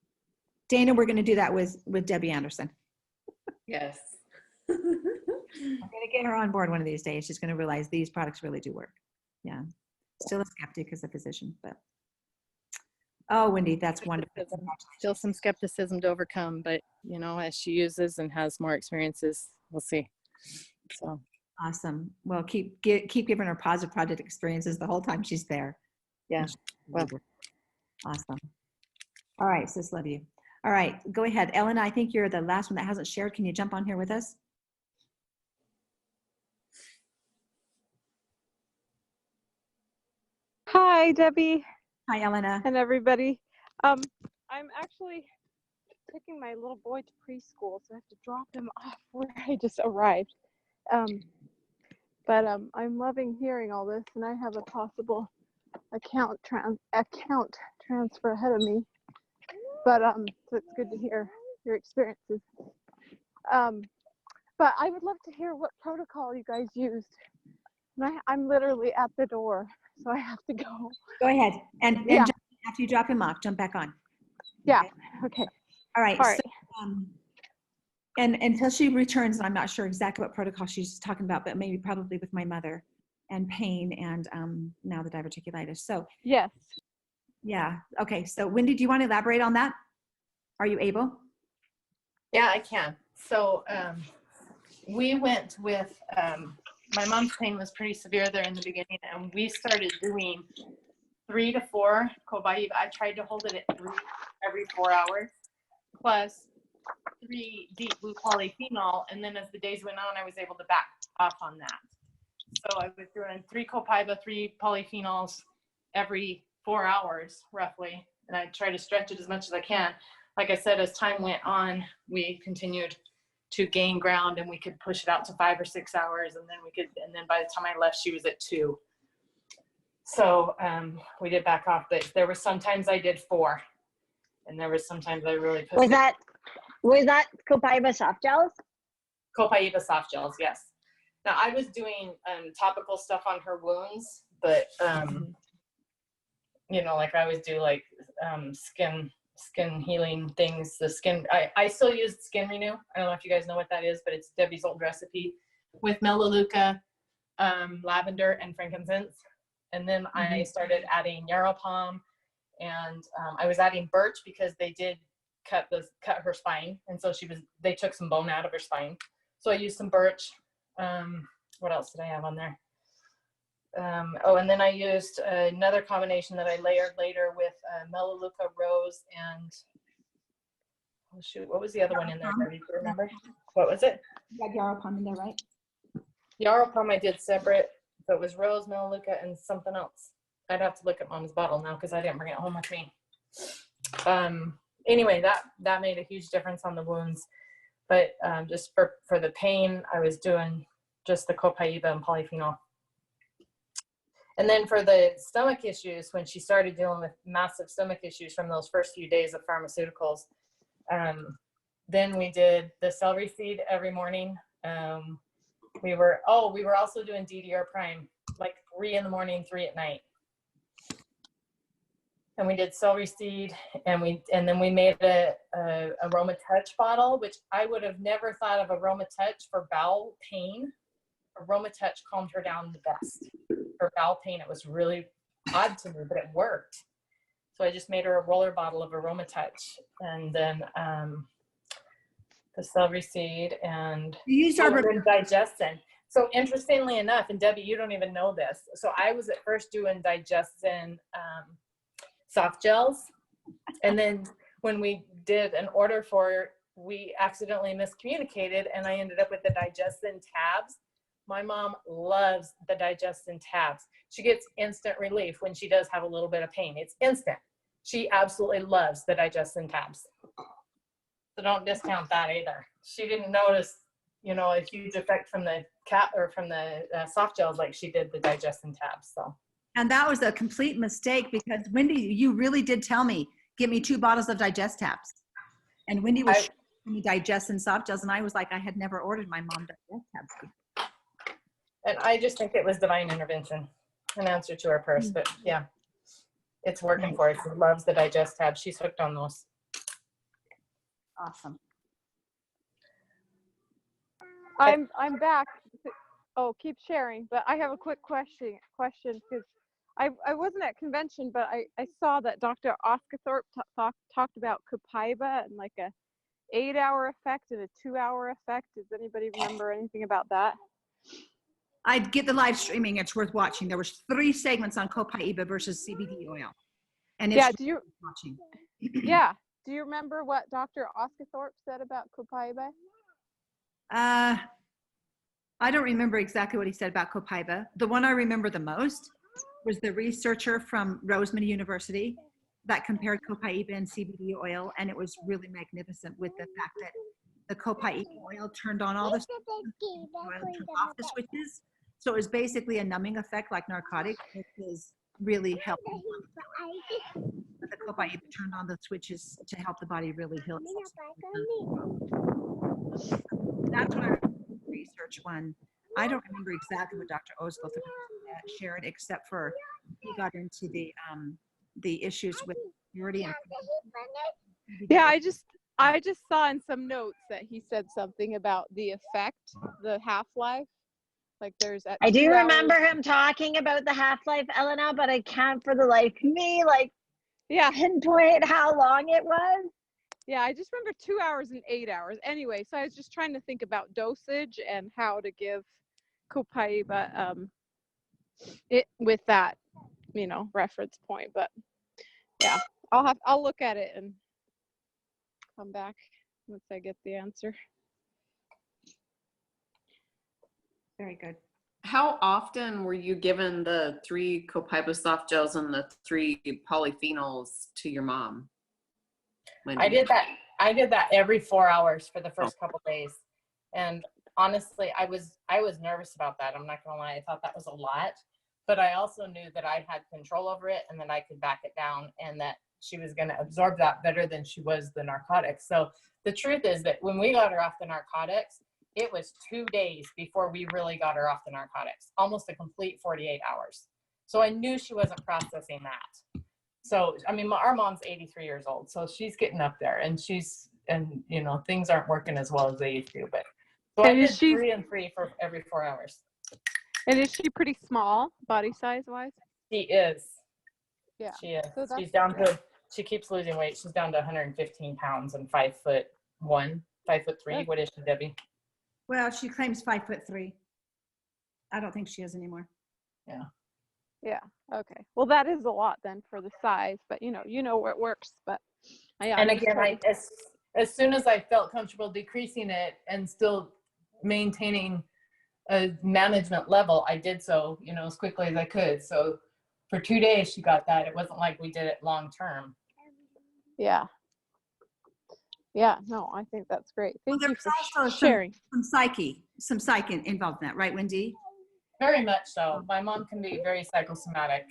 [SPEAKER 1] Dana, we're going to do that with Debbie Anderson.
[SPEAKER 4] Yes.
[SPEAKER 1] I'm going to get her on board one of these days. She's going to realize these products really do work. Yeah. Still a skeptic as a physician, but oh, Wendy, that's wonderful.
[SPEAKER 5] Still some skepticism to overcome, but you know, as she uses and has more experiences, we'll see. So
[SPEAKER 1] Awesome. Well, keep giving her positive product experiences the whole time she's there.
[SPEAKER 5] yeah. Well,
[SPEAKER 1] Awesome. All right, sis, love you. All right, go ahead. Ellen, I think you're the last one that hasn't shared. Can you jump on here with us?
[SPEAKER 6] Hi, Debbie
[SPEAKER 1] Hi, Elena.
[SPEAKER 6] and everybody. I'm actually taking my little boy to preschool, so I have to drop him off where I just arrived. But I'm loving hearing all this, and I have a possible account transfer ahead of me. But so it's good to hear your experiences. But I would love to hear what protocol you guys used. And I'm literally at the door, so I have to go.
[SPEAKER 1] Go ahead. And
[SPEAKER 6] Yeah.
[SPEAKER 1] jump, after you drop him off, jump back on.
[SPEAKER 6] Yeah. Okay.
[SPEAKER 1] All right.
[SPEAKER 6] All right.
[SPEAKER 1] So, and until she returns, I'm not sure exactly what protocol she's talking about, but maybe probably with my mother and pain and now the diverticulitis. So
[SPEAKER 6] Yes.
[SPEAKER 1] yeah. Okay. So Wendy, do you want to elaborate on that? Are you able?
[SPEAKER 5] yeah, I can. So we went with, my mom's pain was pretty severe there in the beginning, and we started doing 3 to 4 Cobaiba. I tried to hold it at 3 every 4 hours, plus 3 deep blue polyphenol. And then as the days went on, I was able to back off on that. So I was doing 3 Copaiba, 3 polyphenols every 4 hours roughly. And I try to stretch it as much as I can. Like I said, as time went on, we continued to gain ground, and we could push it out to 5 or 6 hours. And then by the time I left, she was at 2. So we did back off, but there were sometimes I did 4. And there was sometimes I really pushed
[SPEAKER 3] Was that Copaiba soft gels?
[SPEAKER 5] Copaiba soft gels, yes. Now I was doing topical stuff on her wounds, but you know, like I always do like skin healing things. The skin, I still use Skin Renew. I don't know if you guys know what that is, but it's Debbie's old recipe with Melaleuca, lavender, and frankincense. And then I started adding yarrow palm, and I was adding birch because they did cut her spine, and so they took some bone out of her spine. So I used some birch. What else did I have on there? And then I used another combination that I layered later with Melaleuca, rose, and oh shoot, what was the other one in there? Do you remember? What was it?
[SPEAKER 1] You had yarrow palm in there, right?
[SPEAKER 5] Yarrow palm I did separate. So it was rose, Melaleuca, and something else. I'd have to look at Mom's bottle now because I didn't bring it home with me. Anyway, that made a huge difference on the wounds. But just for the pain, I was doing just the Copaiba and polyphenol. And then for the stomach issues, when she started dealing with massive stomach issues from those first few days of pharmaceuticals, then we did the celery seed every morning. We were also doing DDR prime, like 3 in the morning, 3 at night. And we did celery seed, and then we made a Aroma Touch bottle, which I would have never thought of Aroma Touch for bowel pain. Aroma Touch calmed her down the best. For bowel pain, it was really odd to me, but it worked. So I just made her a roller bottle of Aroma Touch, and then the celery seed and Digestin. So interestingly enough, and Debbie, you don't even know this. So I was at first doing Digestin soft gels, and then when we did an order for, we accidentally miscommunicated, and I ended up with the Digestin tabs. My mom loves the Digestin tabs. She gets instant relief when she does have a little bit of pain. It's instant. She absolutely loves the Digestin tabs. So don't discount that either. She didn't notice, a huge effect from the soft gels like she did the Digestin tabs. So.
[SPEAKER 1] And that was a complete mistake, because Wendy, you really did tell me, give me 2 bottles of Digest tabs. And Wendy was showing me Digestin soft gels, and I was like, I had never ordered my mom Digest tabs before.
[SPEAKER 5] And I just think it was divine intervention, an answer to her purse. But yeah, it's working for her. She loves the Digest tabs. She's hooked on those.
[SPEAKER 1] Awesome.
[SPEAKER 6] I'm back. Oh, keep sharing. But I have a quick question because I wasn't at convention, but I saw that Dr. Oscathorpe talked about Copaiba and like a 8-hour effect and a 2-hour effect. Does anybody remember anything about that?
[SPEAKER 1] I'd get the live streaming. It's worth watching. There was 3 segments on Copaiba versus CBD oil. And it's watching.
[SPEAKER 6] Yeah. Do you remember what Dr. Oscathorpe said about Copaiba?
[SPEAKER 1] I don't remember exactly what he said about Copaiba. The one I remember the most was the researcher from Roseman University that compared Copaiba and CBD oil, and it was really magnificent with the fact that the Copaiba oil turned on all the oil turned off the switches. So it was basically a numbing effect like narcotics, which is really helping. But the Copaiba turned on the switches to help the body really heal itself. That's what I remember the research one. I don't remember exactly what Dr. Osgood shared, except for he got into the issues with purity and.
[SPEAKER 6] Yeah, I just saw in some notes that he said something about the effect, the half-life. Like there's at
[SPEAKER 3] I do
[SPEAKER 6] 2
[SPEAKER 3] remember
[SPEAKER 6] hours.
[SPEAKER 3] him talking about the half-life, Elena, but I can't for the life of me pinpoint how long it was.
[SPEAKER 6] Yeah, I just remember 2 hours and 8 hours. Anyway, so I was just trying to think about dosage and how to give Copaiba it with that, reference point. But yeah, I'll look at it and come back once I get the answer.
[SPEAKER 1] Very good.
[SPEAKER 4] How often were you given the 3 Copaiba soft gels and the 3 polyphenols to your mom?
[SPEAKER 5] I did that every 4 hours for the first couple days. And honestly, I was nervous about that. I'm not gonna lie. I thought that was a lot, but I also knew that I had control over it and that I could back it down and that she was gonna absorb that better than she was the narcotics. So the truth is that when we got her off the narcotics, it was 2 days before we really got her off the narcotics, almost a complete 48 hours. So I knew she wasn't processing that. So, I mean, our mom's 83 years old, so she's getting up there and things aren't working as well as they used to, but so I did 3 and 3 for every 4 hours.
[SPEAKER 6] And is she pretty small body size wise?
[SPEAKER 5] She is.
[SPEAKER 6] Yeah.
[SPEAKER 5] She is.
[SPEAKER 6] So
[SPEAKER 5] She's down to, she keeps losing weight. She's down to 115 pounds and 5'1", 5'3". What is she, Debbie?
[SPEAKER 1] Well, she claims 5'3". I don't think she is anymore.
[SPEAKER 5] Yeah.
[SPEAKER 6] Yeah. Okay. Well, that is a lot then for the size, but you know where it works. But
[SPEAKER 5] and again, as soon as I felt comfortable decreasing it and still maintaining a management level, I did so, as quickly as I could. So for 2 days she got that. It wasn't like we did it long term.
[SPEAKER 6] Yeah. Yeah, no, I think that's great.
[SPEAKER 1] Well,
[SPEAKER 6] Thank you
[SPEAKER 1] there's
[SPEAKER 6] for
[SPEAKER 1] also
[SPEAKER 6] sharing.
[SPEAKER 1] some psyche involved in that, right, Wendy?
[SPEAKER 5] Very much so. My mom can be very psychosomatic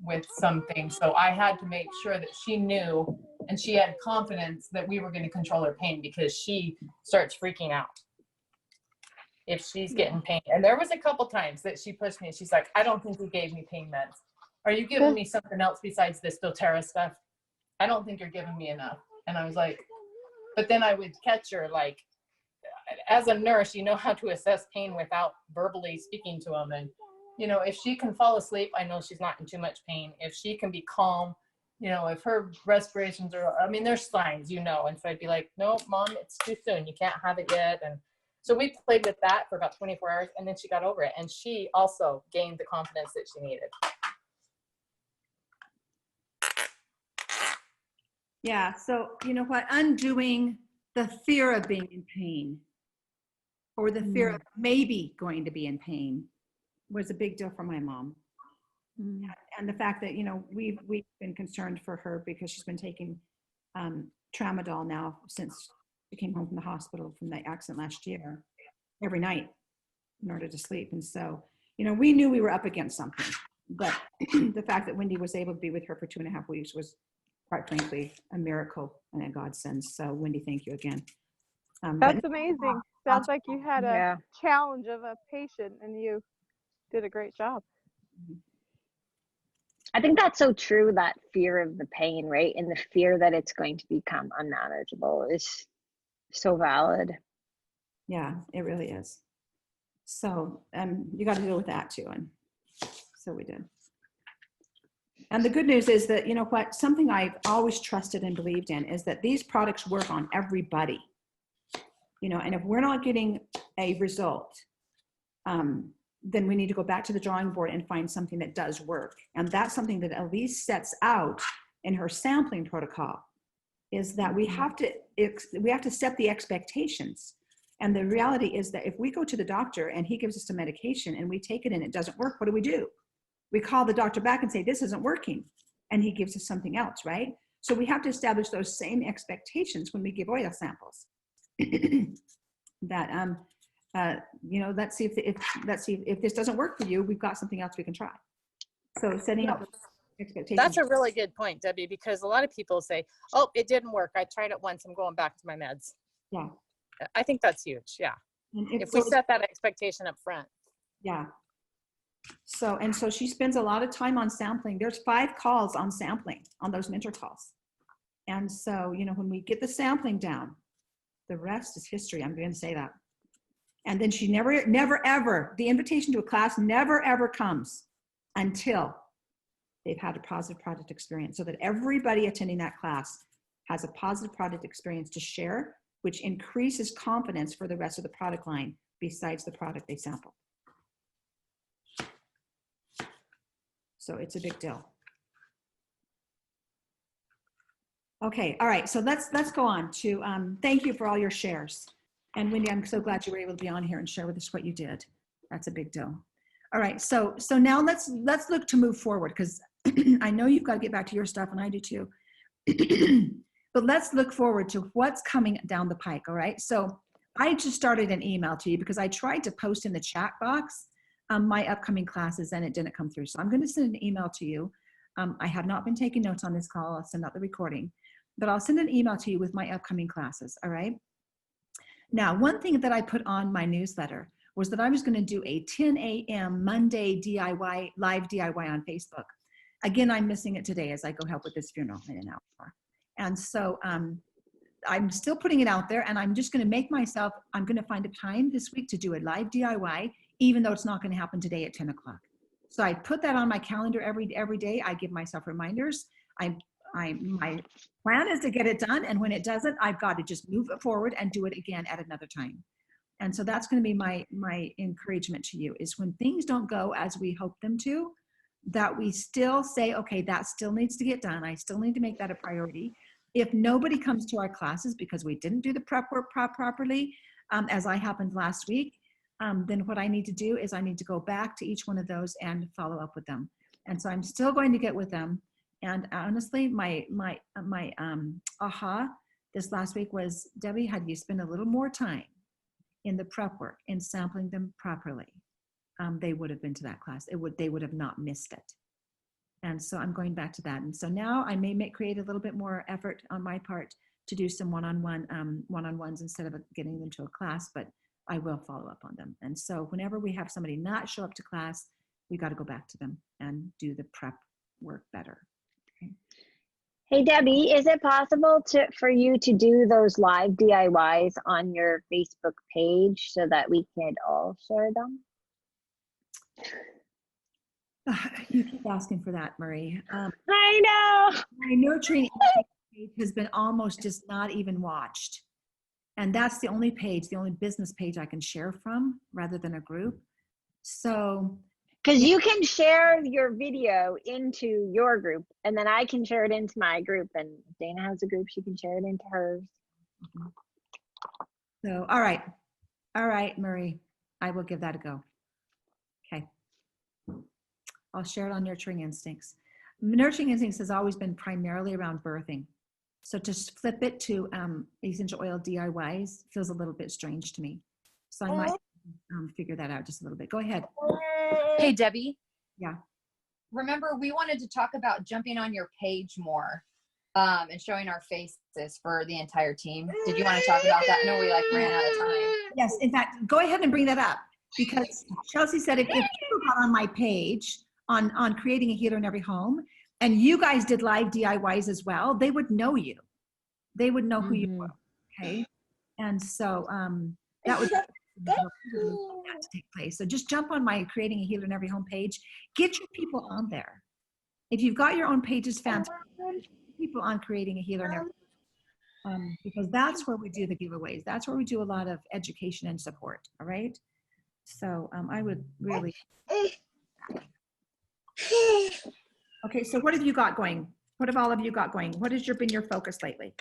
[SPEAKER 5] with some things. So I had to make sure that she knew and she had confidence that we were going to control her pain, because she starts freaking out if she's getting pain. And there was a couple times that she pushed me and she's like, I don't think you gave me pain meds. Are you giving me something else besides this doTERRA stuff? I don't think you're giving me enough. And I was like, but then I would catch her, like, as a nurse, you know how to assess pain without verbally speaking to them. And, you know, if she can fall asleep, I know she's not in too much pain. If she can be calm, you know, if her respirations are, I mean, there's signs, you know. And so I'd be like, no, Mom, it's too soon. You can't have it yet. And so we played with that for about 24 hours, and then she got over it. And she also gained the confidence that she needed.
[SPEAKER 1] Yeah. So, you know what? Undoing the fear of being in pain, or the fear of maybe going to be in pain, was a big deal for my mom. And the fact that, you know, we've been concerned for her because she's been taking tramadol now since she came home from the hospital from the accident last year, every night in order to sleep. And so, you know, we knew we were up against something, but the fact that Wendy was able to be with her for 2.5 weeks was, quite frankly, a miracle and a godsend. So Wendy, thank you again.
[SPEAKER 6] That's amazing. Sounds like you had a
[SPEAKER 3] Yeah.
[SPEAKER 6] challenge of a patient and you did a great job.
[SPEAKER 3] I think that's so true, that fear of the pain, right? And the fear that it's going to become unmanageable is so valid.
[SPEAKER 1] Yeah, it really is. So you got to deal with that too. And so we did. And the good news is that, you know what, something I've always trusted and believed in is that these products work on everybody. You know, and if we're not getting a result, then we need to go back to the drawing board and find something that does work. And that's something that Elise sets out in her sampling protocol, is that we have to set the expectations. And the reality is that if we go to the doctor and he gives us a medication and we take it and it doesn't work, what do? We call the doctor back and say, this isn't working. And he gives us something else, right? So we have to establish those same expectations when we give oil samples. That, you know, let's see if this doesn't work for you, we've got something else we can try. So setting up expectations.
[SPEAKER 5] That's a really good point, Debbie, because a lot of people say, oh, it didn't work. I tried it once. I'm going back to my meds.
[SPEAKER 1] Yeah.
[SPEAKER 5] I think that's huge. Yeah.
[SPEAKER 1] And
[SPEAKER 5] If we set that expectation up front.
[SPEAKER 1] Yeah. So she spends a lot of time on sampling. There's 5 calls on sampling on those mentor calls. And so, you know, when we get the sampling down, the rest is history. I'm going to say that. And then she never, ever, the invitation to a class never, ever comes until they've had a positive product experience, so that everybody attending that class has a positive product experience to share, which increases confidence for the rest of the product line besides the product they sample. So it's a big deal. Okay, all right, so let's go on to, thank you for all your shares. And Wendy, I'm so glad you were able to be on here and share with us what you did. That's a big deal. All right, so now let's look to move forward, because I know you've got to get back to your stuff, and I do too. But let's look forward to what's coming down the pike, all right? So I just started an email to you because I tried to post in the chat box my upcoming classes and it didn't come through. So I'm going to send an email to you. I have not been taking notes on this call. I'll send out the recording, but I'll send an email to you with my upcoming classes, all right? Now, one thing that I put on my newsletter was that I was going to do a 10 a.m. Monday DIY, live DIY on Facebook. Again, I'm missing it today as I go help with this funeral in an hour. And so I'm still putting it out there, and I'm just going to make myself, I'm going to find a time this week to do a live DIY, even though it's not going to happen today at 10 o'clock. So I put that on my calendar every day. I give myself reminders. My plan is to get it done, and when it doesn't, I've got to just move it forward and do it again at another time. And so that's going to be my encouragement to you, is when things don't go as we hope them to, that we still say, okay, that still needs to get done. I still need to make that a priority. If nobody comes to our classes because we didn't do the prep work properly, as I happened last week, then what I need to do is I need to go back to each one of those and follow up with them. And so I'm still going to get with them. And honestly, my aha this last week was, Debbie, had you spend a little more time in the prep work and sampling them properly, they would have been to that class. They would have not missed it. And so I'm going back to that. And so now I may create a little bit more effort on my part to do some one-on-ones instead of getting them to a class, but I will follow up on them. And so whenever we have somebody not show up to class, we got to go back to them and do the prep work better. Okay.
[SPEAKER 3] Hey Debbie, is it possible for you to do those live DIYs on your Facebook page so that we could all share them?
[SPEAKER 1] You keep asking for that, Marie.
[SPEAKER 3] I know.
[SPEAKER 1] My nurturing page has been almost just not even watched. And that's the only business page I can share from rather than a group. So.
[SPEAKER 3] Because you can share your video into your group and then I can share it into my group, and if Dana has a group, she can share it into hers.
[SPEAKER 1] So, all right, Marie, I will give that a go. Okay. I'll share it on Nurturing Instincts. Nurturing Instincts has always been primarily around birthing. So to flip it to essential oil DIYs feels a little bit strange to me. So I might figure that out just a little bit. Go ahead.
[SPEAKER 7] Hey, Debbie.
[SPEAKER 1] Yeah.
[SPEAKER 7] Remember, we wanted to talk about jumping on your page more and showing our faces for the entire team. Did you want to talk about that? I know we ran out of time.
[SPEAKER 1] Yes, in fact, go ahead and bring that up, because Chelsea said if people got on my page on creating a healer in every home, and you guys did live DIYs as well, they would know you. They would know who you were. Okay. And so that would to take place. So just jump on my Creating a Healer in Every Home page. Get your people on there. If you've got your own pages, fantastic. People on Creating a Healer in Every Home. Because that's where we do the giveaways. That's where we do a lot of education and support. All right. So I would really. Okay, so what have you got going? What have all of you got going? What has been your focus lately?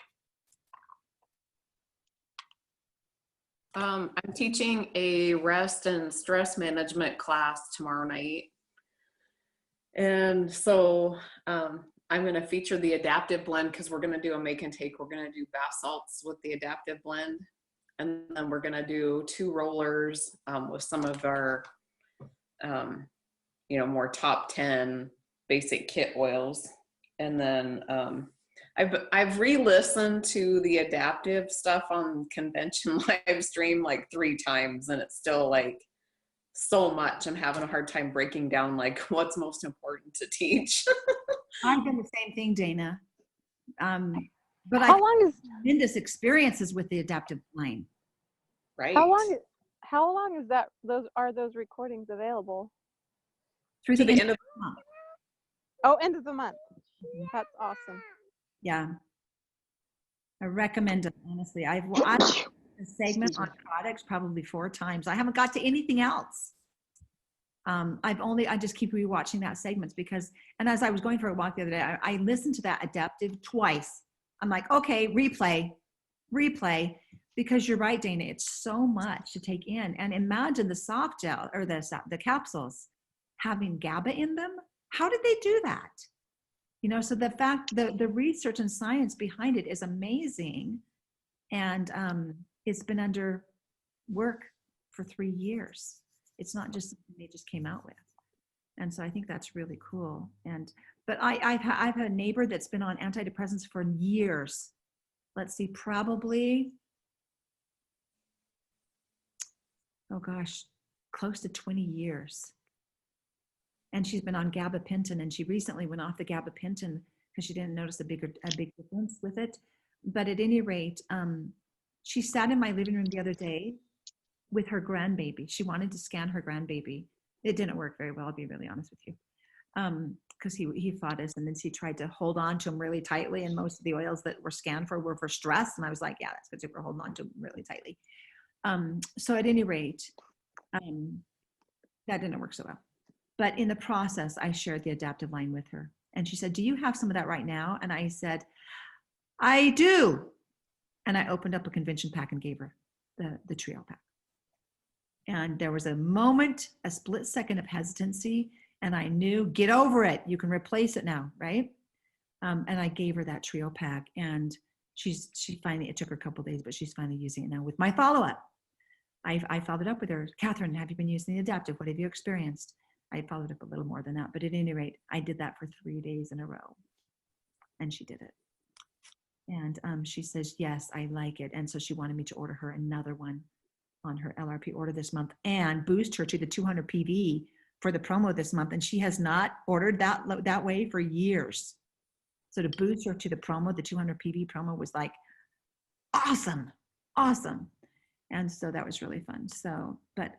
[SPEAKER 4] I'm teaching a rest and stress management class tomorrow night. And so I'm going to feature the adaptive blend, because we're going to do a make and take. We're going to do bath salts with the adaptive blend. And then we're going to do 2 rollers with some of our, more top 10 basic kit oils. And then I've re-listened to the adaptive stuff on Convention live stream like 3 times, and it's still like so much. I'm having a hard time breaking down like what's most important to teach.
[SPEAKER 1] I've done the same thing, Dana. But
[SPEAKER 6] How
[SPEAKER 1] I've
[SPEAKER 6] long
[SPEAKER 1] tremendous experiences with the adaptive line.
[SPEAKER 4] Right.
[SPEAKER 6] How long is that? Are those recordings available?
[SPEAKER 1] Through
[SPEAKER 4] To
[SPEAKER 1] the
[SPEAKER 4] the
[SPEAKER 1] end
[SPEAKER 4] end of
[SPEAKER 1] the month.
[SPEAKER 6] Oh, end of the month. That's awesome.
[SPEAKER 1] Yeah. I recommend it, honestly. I've watched a segment on products probably 4 times. I haven't got to anything else. I just keep rewatching that segments and as I was going for a walk the other day, I listened to that adaptive twice. I'm like, okay, replay, because you're right, Dana, it's so much to take in. And imagine the soft gel or the capsules having GABA in them. How did they do that? So the research and science behind it is amazing. And it's been under work for 3 years. It's not just something they just came out with. And so I think that's really cool. But I've had a neighbor that's been on antidepressants for years. Let's see, probably, oh gosh, close to 20 years. And she's been on gabapentin, and she recently went off the gabapentin because she didn't notice a big difference with it. But at any rate, she sat in my living room the other day with her grandbaby. She wanted to scan her grandbaby. It didn't work very well, I'll be really honest with you, because he fought us, and then she tried to hold on to him really tightly, and most of the oils that were scanned for were for stress. And I was like, yeah, that's because we're holding on to him really tightly. So at any rate, that didn't work so well. But in the process, I shared the adaptive line with her. And she said, do you have some of that right now? And I said, I do. And I opened up a convention pack and gave her the trio pack. And there was a moment, a split second of hesitancy. And I knew, get over it. You can replace it now, right? And I gave her that trio pack. And she finally, it took her a couple days, but she's finally using it now with my follow-up. I followed up with her. Catherine, have you been using the adaptive? What have you experienced? I followed up a little more than that, but at any rate, I did that for 3 days in a row, and she did it. And she says, yes, I like it. And so she wanted me to order her another one on her LRP order this month and boost her to the 200 PV for the promo this month. And she has not ordered that way for years. So to boost her to the promo, the 200 PV promo was like, awesome. And so that was really fun. So, but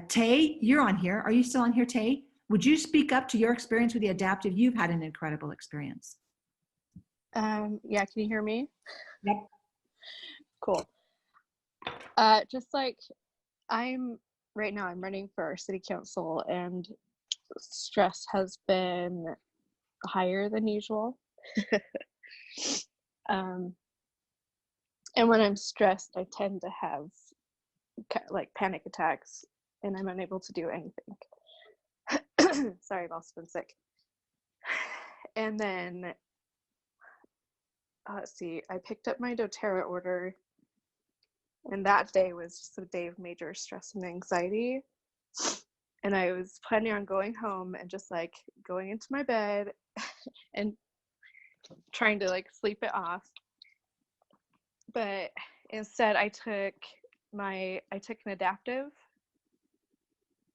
[SPEAKER 1] Tay, you're on here. Are you still on here, Tay? Would you speak up to your experience with the adaptive? You've had an incredible experience.
[SPEAKER 6] Yeah, can you hear me?
[SPEAKER 1] Yep.
[SPEAKER 6] Cool. Just like right now I'm running for our city council, and stress has been higher than usual. And when I'm stressed, I tend to have like panic attacks, and I'm unable to do anything. Sorry, I've also been sick. And then let's see, I picked up my doTERRA order, and that day was just a day of major stress and anxiety. And I was planning on going home and just like going into my bed and trying to like sleep it off. But instead I took an adaptive,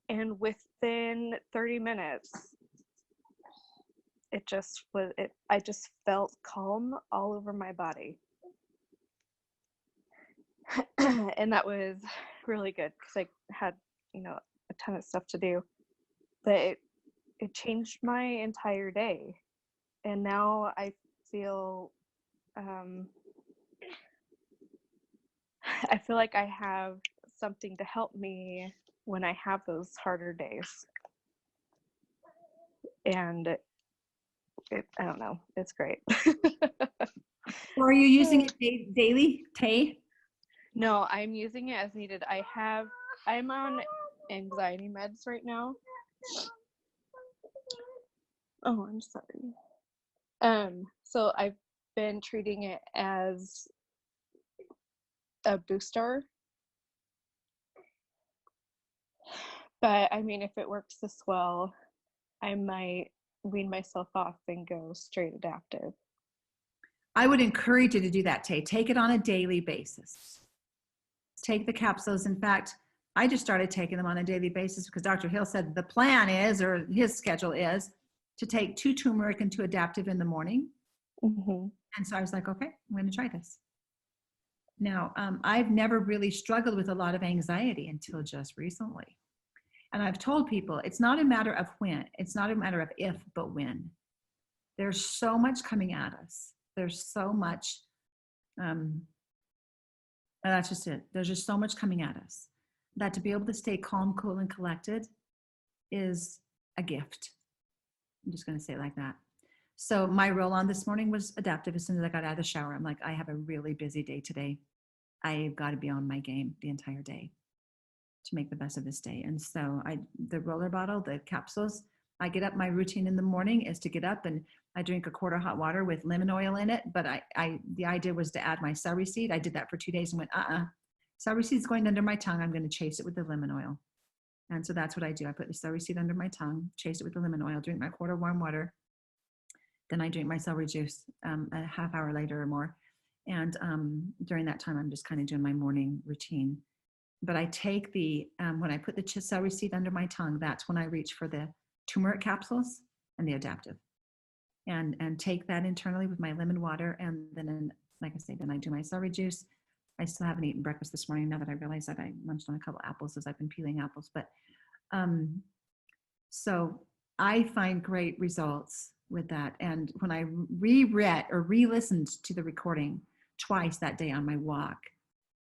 [SPEAKER 6] and within 30 minutes I just felt calm all over my body. And that was really good because I had, a ton of stuff to do. But it changed my entire day. And now I feel like I have something to help me when I have those harder days. And I don't know, it's great.
[SPEAKER 1] Or are you using it daily, Tay?
[SPEAKER 6] No, I'm using it as needed. I'm on anxiety meds right now. Oh, I'm sorry. So I've been treating it as a booster. But I mean, if it works this well, I might wean myself off and go straight adaptive.
[SPEAKER 1] I would encourage you to do that, Tay. Take it on a daily basis. Take the capsules. In fact, I just started taking them on a daily basis because Dr. Hill said the plan is, or his schedule is, to take 2 turmeric and 2 adaptive in the morning.
[SPEAKER 6] Mm-hmm.
[SPEAKER 1] And so I was like, okay, I'm going to try this. Now, I've never really struggled with a lot of anxiety until just recently. And I've told people it's not a matter of when, it's not a matter of if, but when. There's so much coming at us. There's so much, that's just it. There's just so much coming at us that to be able to stay calm, cool, and collected is a gift. I'm just going to say it like that. So my roll on this morning was adaptive. As soon as I got out of the shower, I'm like, I have a really busy day today. I've got to be on my game the entire day to make the best of this day. And so the roller bottle, the capsules, I get up, my routine in the morning is to get up and I drink a quart of hot water with lemon oil in it. But the idea was to add my celery seed. I did that for 2 days and went, celery seed's going under my tongue. I'm going to chase it with the lemon oil. And so that's what I do. I put the celery seed under my tongue, chase it with the lemon oil, drink my quart of warm water. Then I drink my celery juice a half hour later or more. And during that time, I'm just kind of doing my morning routine. But I take when I put the celery seed under my tongue, that's when I reach for the turmeric capsules and the adaptive. And take that internally with my lemon water. And then, like I say, then I do my celery juice. I still haven't eaten breakfast this morning now that I realize that I munched on a couple apples as I've been peeling apples. But so I find great results with that. And when I reread or re-listened to the recording twice that day on my walk,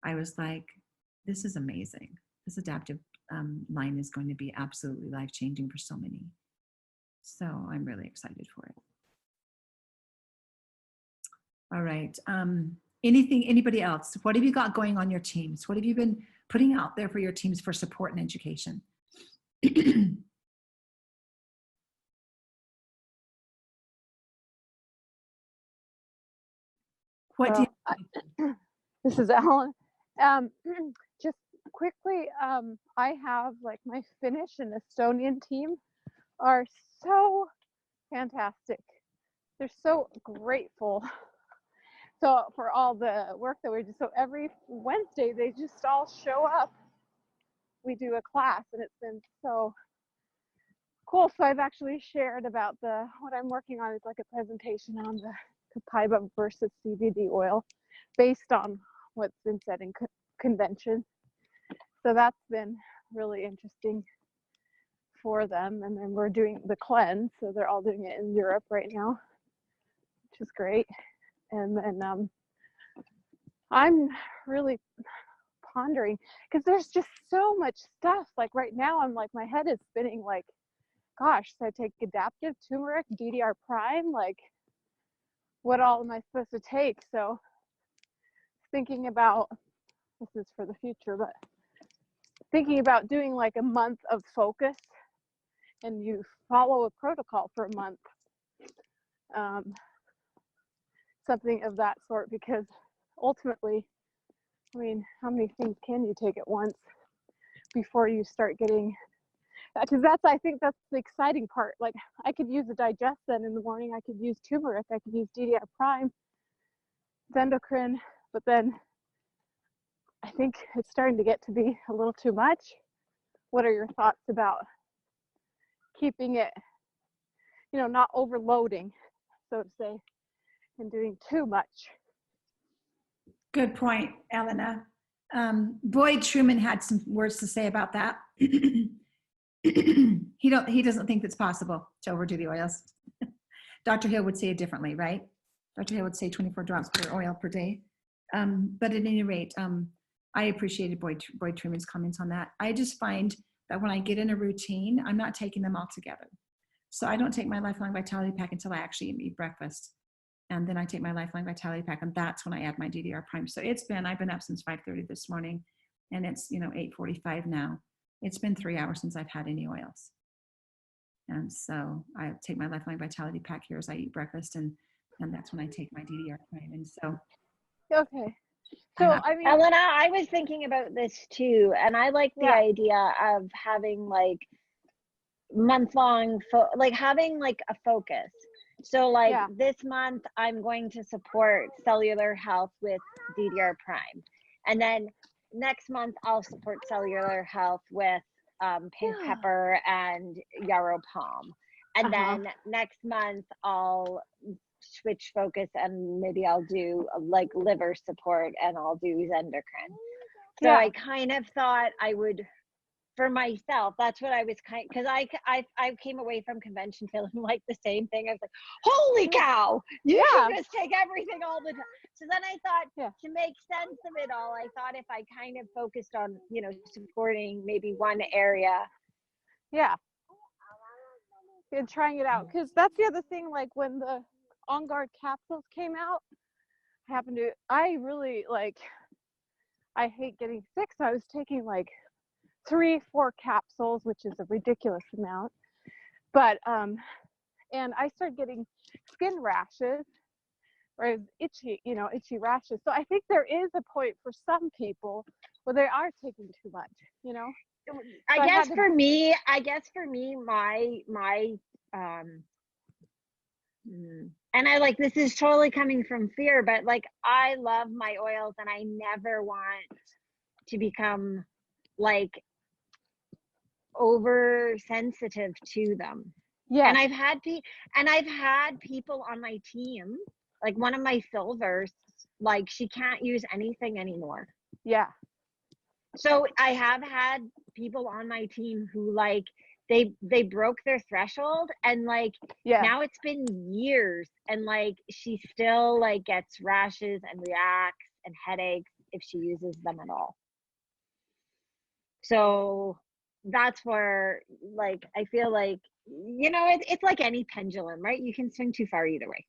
[SPEAKER 1] I was like, this is amazing. This adaptive line is going to be absolutely life-changing for so many. So I'm really excited for it. All right. Anybody else? What have you got going on your teams? What have you been putting out there for your teams for support and education? What do you,
[SPEAKER 6] This is Ellen. Um, just quickly, I have like my Finnish and Estonian team are so fantastic. They're so grateful. So for all the work that we do. So every Wednesday they just all show up. We do a class and it's been so cool. So I've actually shared about what I'm working on is like a presentation on the copaiba versus CBD oil based on what's been said in convention. So that's been really interesting for them. And then we're doing the cleanse. So they're all doing it in Europe right now, which is great. And then I'm really pondering because there's just so much stuff. Like right now, I'm like, my head is spinning like, gosh, so I take adaptive, turmeric, DDR prime, like what all am I supposed to take? So thinking about, this is for the future, but thinking about doing like a month of focus and you follow a protocol for a month. Something of that sort, because ultimately, I mean, how many things can you take at once before you start getting, because I think that's the exciting part. Like I could use a Digestin in the morning, I could use turmeric, I could use DDR prime, endocrine, but then I think it's starting to get to be a little too much. What are your thoughts about keeping it, not overloading, so to say, and doing too much?
[SPEAKER 1] good point, Elena. Boyd Truman had some words to say about that. He doesn't think it's possible to overdo the oils. Dr. Hill would say it differently, right? Dr. Hill would say 24 drops per oil per day. But at any rate, I appreciated Boyd Truman's comments on that. I just find that when I get in a routine, I'm not taking them all together. So I don't take my Lifelong Vitality Pack until I actually eat breakfast. And then I take my Lifelong Vitality Pack, and that's when I add my DDR prime. So I've been up since 5:30 this morning, and it's 8:45 now. It's been 3 hours since I've had any oils. And so I take my Lifelong Vitality Pack here as I eat breakfast, and that's when I take my DDR prime. And so,
[SPEAKER 6] Okay. So I mean,
[SPEAKER 3] Elena, I was thinking about this too, and I like the idea of having like month-long, like having like a focus. So like this month, I'm going to support cellular health with DDR prime, and then next month I'll support cellular health with pink pepper and yarrow palm, and then next month I'll switch focus and maybe I'll do like liver support and I'll do endocrine. So I kind of thought I would, for myself, that's what I was because I came away from convention feeling like the same thing. I was like, holy cow, you can just take everything all the time. So then I thought to make sense of it all, I thought if I kind of focused on, supporting maybe one area.
[SPEAKER 6] Yeah. And trying it out. Because that's the other thing, like when the On Guard capsules came out, I really I hate getting sick. So I was taking like 3-4 capsules, which is a ridiculous amount. But, and I started getting skin rashes, or itchy rashes. So I think there is a point for some people where they are taking too much, So
[SPEAKER 3] I guess for me, my and I like, this is totally coming from fear, but like, I love my oils and I never want to become like oversensitive to them. Yeah. And I've had people on my team, like one of my silvers, like she can't use anything anymore.
[SPEAKER 6] Yeah.
[SPEAKER 3] So I have had people on my team who like they broke their threshold, and like now it's been years, and like she still like gets rashes and reacts and headaches if she uses them at all. So that's where like I feel like it's like any pendulum, right? You can swing too far either way.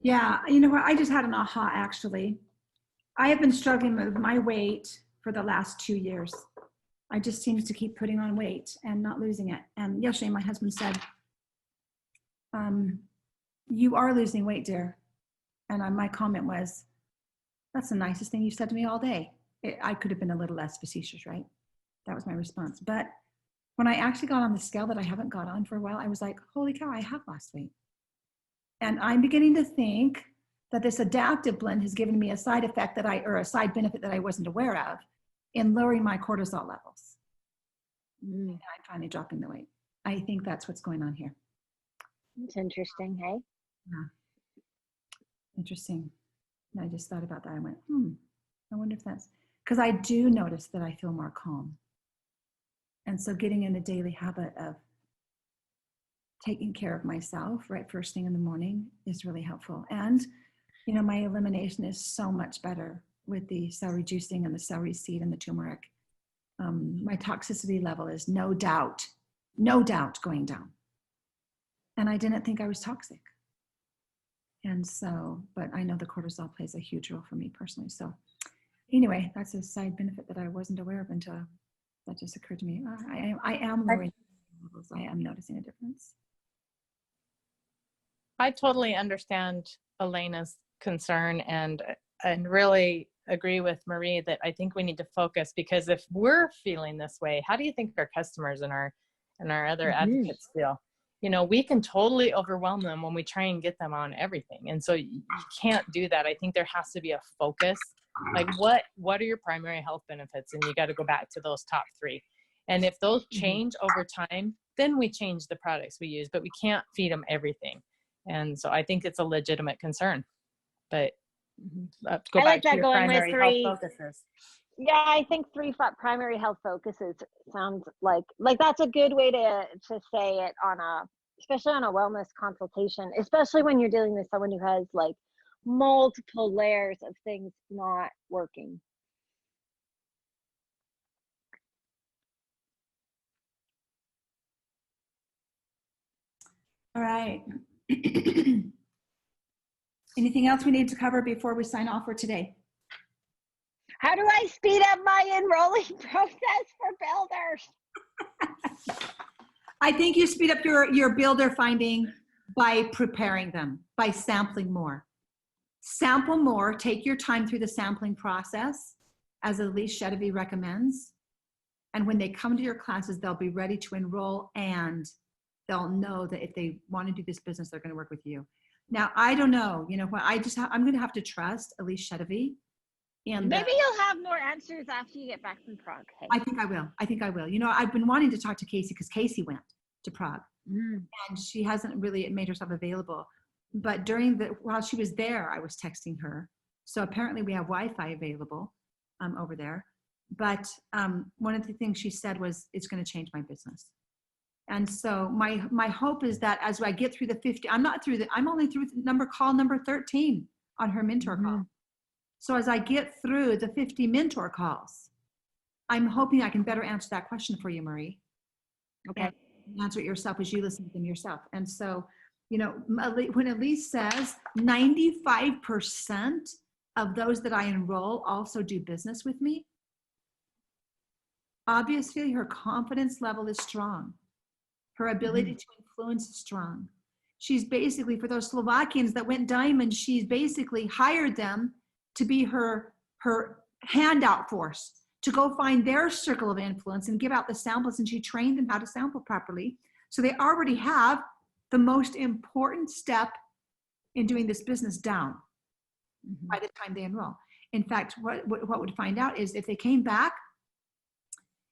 [SPEAKER 1] Yeah, you know what? I just had an aha actually. I have been struggling with my weight for the last 2 years. I just seem to keep putting on weight and not losing it. And yesterday my husband said, you are losing weight, dear. And my comment was, that's the nicest thing you said to me all day. I could have been a little less facetious, right? That was my response. But when I actually got on the scale that I haven't got on for a while, I was like, holy cow, I have lost weight. And I'm beginning to think that this adaptive blend has given me a side effect or a side benefit that I wasn't aware of in lowering my cortisol levels. And I'm finally dropping the weight. I think that's what's going on here.
[SPEAKER 3] It's interesting, hey?
[SPEAKER 1] Yeah. Interesting. And I just thought about that. I went, I wonder if that's, because I do notice that I feel more calm. And so getting in a daily habit of taking care of myself right first thing in the morning is really helpful. And, you know, my elimination is so much better with the celery juicing and the celery seed and the turmeric. My toxicity level is no doubt going down. And I didn't think I was toxic. And so, but I know the cortisol plays a huge role for me personally. So anyway, that's a side benefit that I wasn't aware of until that just occurred to me. I am lowering levels. I am noticing a difference.
[SPEAKER 5] I totally understand Elena's concern and really agree with Marie that I think we need to focus, because if we're feeling this way, how do you think our customers and our other advocates feel? You know, we can totally overwhelm them when we try and get them on everything. And so you can't do that. I think there has to be a focus. Like what are your primary health benefits? And you got to go back to those top 3. And if those change over time, then we change the products we use, but we can't feed them everything. And so I think it's a legitimate concern, but let's go
[SPEAKER 3] I
[SPEAKER 5] back
[SPEAKER 3] like
[SPEAKER 5] to
[SPEAKER 3] that
[SPEAKER 5] your
[SPEAKER 3] going with
[SPEAKER 5] primary
[SPEAKER 3] 3.
[SPEAKER 5] health focuses.
[SPEAKER 3] Yeah, I think 3 primary health focuses sounds like that's a good way to say it especially on a wellness consultation, especially when you're dealing with someone who has like multiple layers of things not working.
[SPEAKER 1] All right. Anything else we need to cover before we sign off for today?
[SPEAKER 3] How do I speed up my enrolling process for builders?
[SPEAKER 1] I think you speed up your builder finding by preparing them, by sampling more. Sample more, take your time through the sampling process, as Elise Chedevy recommends. And when they come to your classes, they'll be ready to enroll, and they'll know that if they want to do this business, they're going to work with you. Now, I don't know, you know what, I'm going to have to trust Elise Chedevy. And
[SPEAKER 3] maybe you'll have more answers after you get back from Prague. Hey.
[SPEAKER 1] I think I will. You know, I've been wanting to talk to Casey because Casey went to Prague and she hasn't really made herself available. But while she was there, I was texting her. So apparently we have Wi-Fi available over there. But one of the things she said was, it's going to change my business. And so my hope is that as I get through the 50, I'm only through call number 13 on her mentor call. So as I get through the 50 mentor calls, I'm hoping I can better answer that question for you, Marie.
[SPEAKER 3] Okay.
[SPEAKER 1] And answer it yourself as you listen to them yourself. And so, you know, when Elise says 95% of those that I enroll also do business with me, obviously her confidence level is strong. Her ability to influence is strong. She's basically, for those Slovakians that went diamond, she's basically hired them to be her handout force, to go find their circle of influence and give out the samples, and she trained them how to sample properly. So they already have the most important step in doing this business down by the time they enroll. In fact, what would find out is if they came back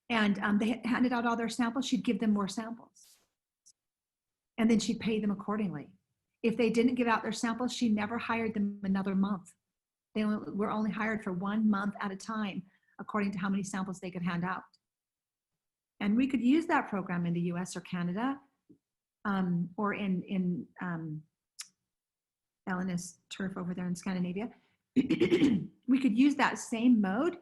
[SPEAKER 1] and they handed out all their samples, she'd give them more samples. And then she'd pay them accordingly. If they didn't give out their samples, she never hired them another month. They were only hired for 1 month at a time, according to how many samples they could hand out. And we could use that program in the US or Canada, or in Elena's turf over there in Scandinavia. We could use that same mode,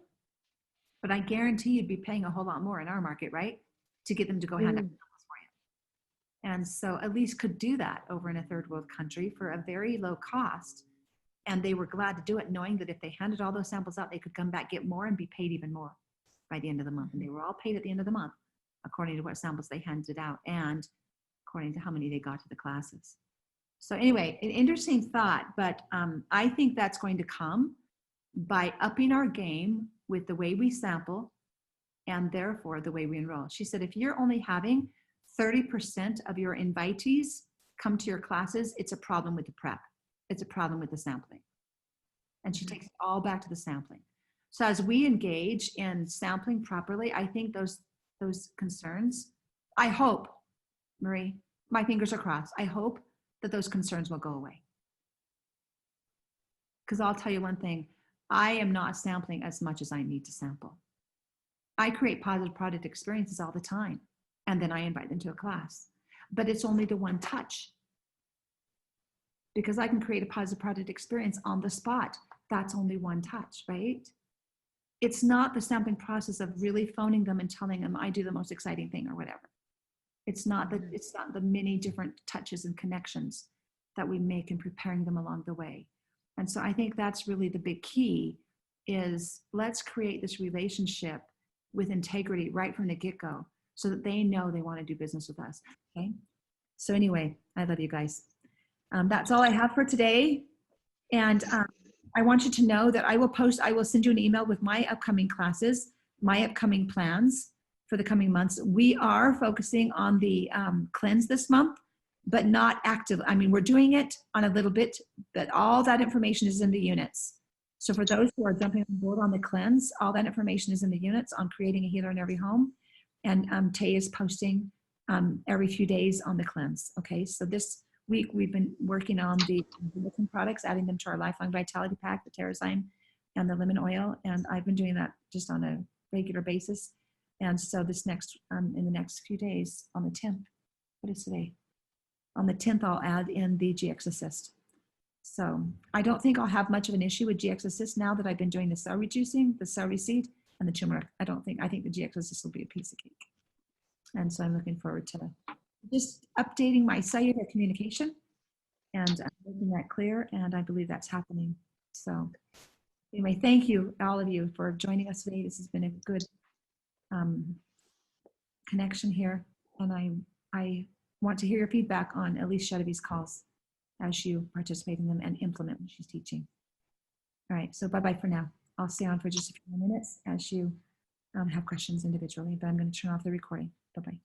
[SPEAKER 1] but I guarantee you'd be paying a whole lot more in our market, right? To get them to go hand out samples for you. And so Elise could do that over in a third world country for a very low cost. And they were glad to do it, knowing that if they handed all those samples out, they could come back, get more, and be paid even more by the end of the month. And they were all paid at the end of the month, according to what samples they handed out and according to how many they got to the classes. So anyway, an interesting thought, but I think that's going to come by upping our game with the way we sample and therefore the way we enroll. She said, if you're only having 30% of your invitees come to your classes, it's a problem with the prep. It's a problem with the sampling. And she takes it all back to the sampling. So as we engage in sampling properly, I think those concerns, I hope, Marie, my fingers are crossed, I hope that those concerns will go away. Because I'll tell you one thing, I am not sampling as much as I need to sample. I create positive product experiences all the time, and then I invite them to a class. But it's only the one touch. Because I can create a positive product experience on the spot. That's only one touch, right? It's not the sampling process of really phoning them and telling them I do the most exciting thing or whatever. It's not the many different touches and connections that we make in preparing them along the way. And so I think that's really the big key is let's create this relationship with integrity right from the get-go so that they know they want to do business with us. Okay. So anyway, I love you guys. That's all I have for today. And I want you to know that I will send you an email with my upcoming classes, my upcoming plans for the coming months. We are focusing on the cleanse this month, but not active. I mean, we're doing it on a little bit, but all that information is in the units. So for those who are jumping on board on the cleanse, all that information is in the units on creating a healer in every home. And Tay is posting every few days on the cleanse. Okay, so this week we've been working on the different products, adding them to our Lifelong Vitality Pack, the Terrazyme and the lemon oil. And I've been doing that just on a regular basis. And so this next, in the next few days on the 10th, what is today? On the 10th, I'll add in the GX Assist. So I don't think I'll have much of an issue with GX Assist now that I've been doing the celery juicing, the celery seed, and the turmeric. I think the GX Assist will be a piece of cake. And so I'm looking forward to just updating my cellular communication and making that clear. And I believe that's happening. So anyway, thank you, all of you, for joining us today. This has been a good connection here. And I want to hear your feedback on Elise Chedevy's calls as you participate in them and implement what she's teaching. All right, so bye-bye for now. I'll stay on for just a few more minutes as you have questions individually, but I'm going to turn off the recording. Bye-bye.